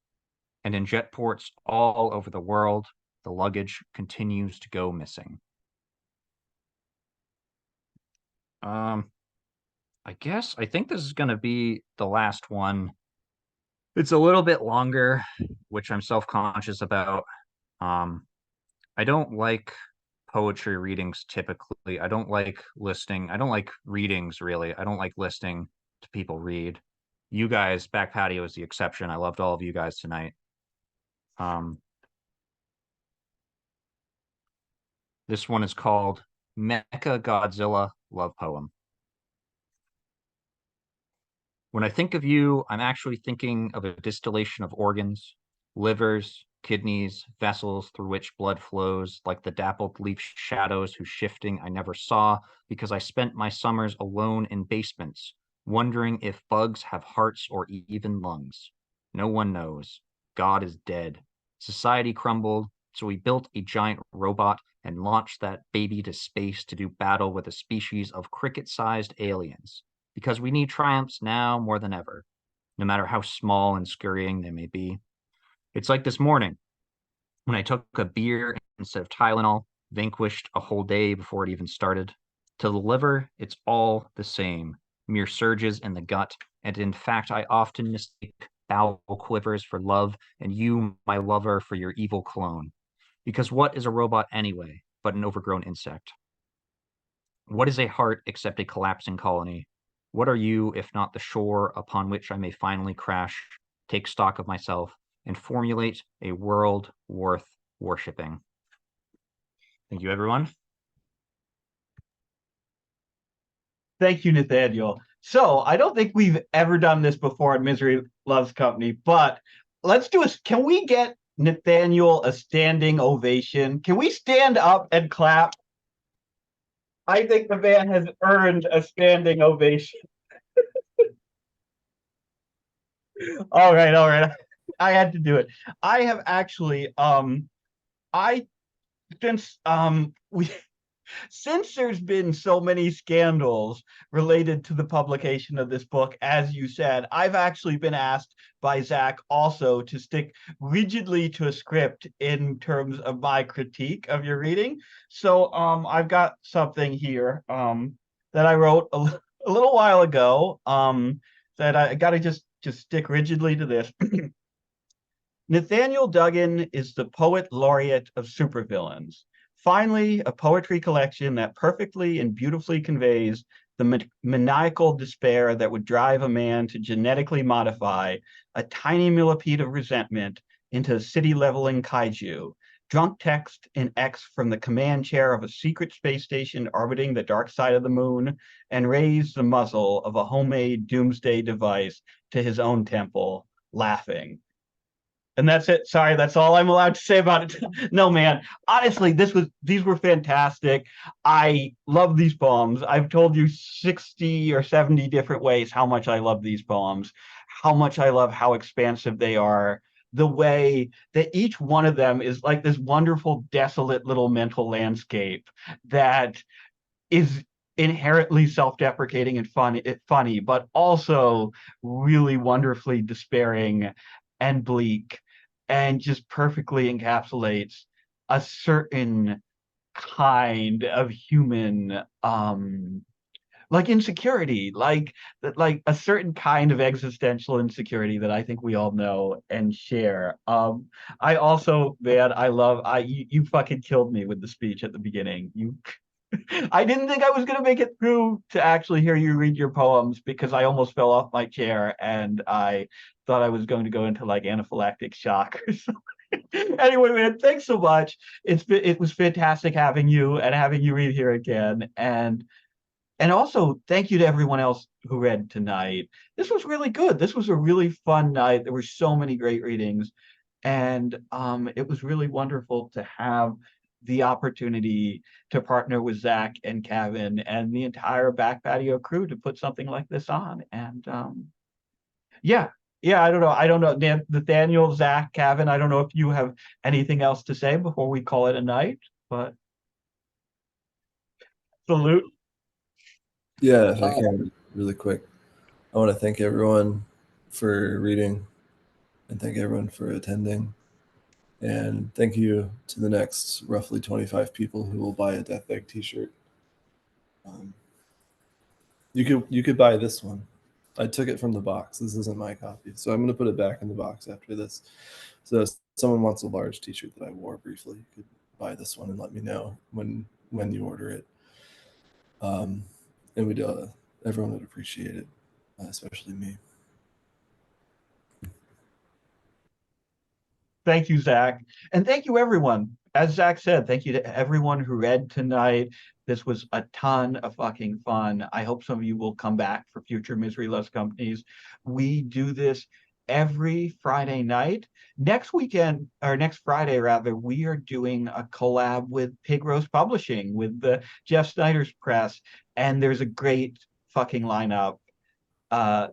And in jetports all over the world, the luggage continues to go missing. I think this is going to be the last one. It's a little bit longer, which I'm self-conscious about. I don't like poetry readings typically. I don't like listening. I don't like readings really. I don't like listening to people read. You guys, Back Patio is the exception. I loved all of you guys tonight. This one is called Mecha Godzilla Love Poem. When I think of you, I'm actually thinking of a distillation of organs, livers, kidneys, vessels through which blood flows, like the dappled leaf shadows whose shifting I never saw because I spent my summers alone in basements, wondering if bugs have hearts or even lungs. No one knows. God is dead. Society crumbled, so we built a giant robot and launched that baby to space to do battle with a species of cricket-sized aliens because we need triumphs now more than ever, no matter how small and scurrying they may be. It's like this morning when I took a beer instead of Tylenol, vanquished a whole day before it even started. To the liver, it's all the same, mere surges in the gut, and in fact, I often mistake bowel quivers for love and you, my lover, for your evil clone. Because what is a robot anyway but an overgrown insect? What is a heart except a collapsing colony? What are you if not the shore upon which I may finally crash, take stock of myself, and formulate a world worth worshipping? Thank you, everyone. Thank you, Nathaniel. So I don't think we've ever done this before at Misery Loves Company, but let's do it. Can we get Nathaniel a standing ovation? Can we stand up and clap? I think the man has earned a standing ovation. All right, all right. I had to do it. I have actually I since we since there's been so many scandals related to the publication of this book, as you said, I've actually been asked by Zach also to stick rigidly to a script in terms of my critique of your reading. So I've got something here that I wrote a little while ago that I got to just stick rigidly to this. Nathaniel Duggan is the poet laureate of supervillains. Finally, a poetry collection that perfectly and beautifully conveys the maniacal despair that would drive a man to genetically modify a tiny millipede of resentment into city-leveling kaiju, drunk text in X from the command chair of a secret space station orbiting the dark side of the moon, and raised the muzzle of a homemade doomsday device to his own temple, laughing. And that's it. Sorry, that's all I'm allowed to say about it. No, man. Honestly, these were fantastic. I love these poems. I've told you 60 or 70 different ways how much I love these poems, how much I love how expansive they are, the way that each one of them is like this wonderful, desolate little mental landscape that is inherently self-deprecating and funny, but also really wonderfully despairing and bleak, and just perfectly encapsulates a certain kind of human like insecurity, like that, like a certain kind of existential insecurity that I think we all know and share. I also, man, you fucking killed me with the speech at the beginning. You I didn't think I was going to make it through to actually hear you read your poems, because I almost fell off my chair and I thought I was going to go into like anaphylactic shock or something. Anyway, man, thanks so much. It was fantastic having you and having you read here again. And also thank you to everyone else who read tonight. This was really good. This was a really fun night. There were so many great readings. And it was really wonderful to have the opportunity to partner with Zach and Kevin and the entire Back Patio crew to put something like this on. And yeah, I don't know. Nathaniel, Zach, Kevin, I don't know if you have anything else to say before we call it a night, but salute. Yeah, if I can, really quick. I want to thank everyone for reading and thank everyone for attending. And thank you to the next roughly 25 people who will buy a Death Egg t-shirt. You could buy this one. I took it from the box. This isn't my copy. So I'm going to put it back in the box after this. So if someone wants a large t-shirt that I wore briefly, you could buy this one and let me know when you order it. And everyone would appreciate it, especially me. Thank you, Zach. And thank you, everyone. As Zach said, thank you to everyone who read tonight. This was a ton of fucking fun. I hope some of you will come back for future Misery Loves Companies. We do this every Friday night. Next weekend, or next Friday rather, we are doing a collab with Pig Roast Publishing, with the Jeff Snyder's Press. And there's a great fucking lineup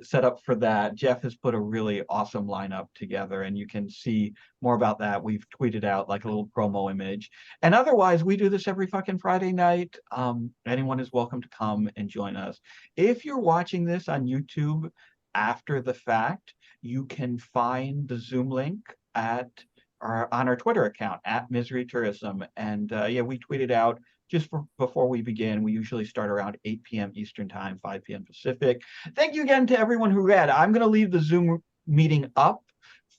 set up for that. Jeff has put a really awesome lineup together, and you can see more about that. We've tweeted out like a little promo image. And otherwise, we do this every fucking Friday night. Anyone is welcome to come and join us. If you're watching this on YouTube after the fact, you can find the Zoom link on our Twitter account at Misery Tourism. And yeah, we tweeted out just before we begin. We usually start around 8 p.m. Eastern Time, 5 p.m. Pacific. Thank you again to everyone who read. I'm going to leave the Zoom meeting up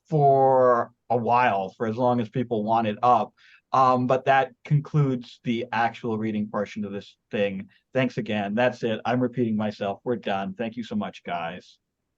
for a while, for as long as people want it up. But that concludes the actual reading portion of this thing. Thanks again. That's it. I'm repeating myself. We're done. Thank you so much, guys.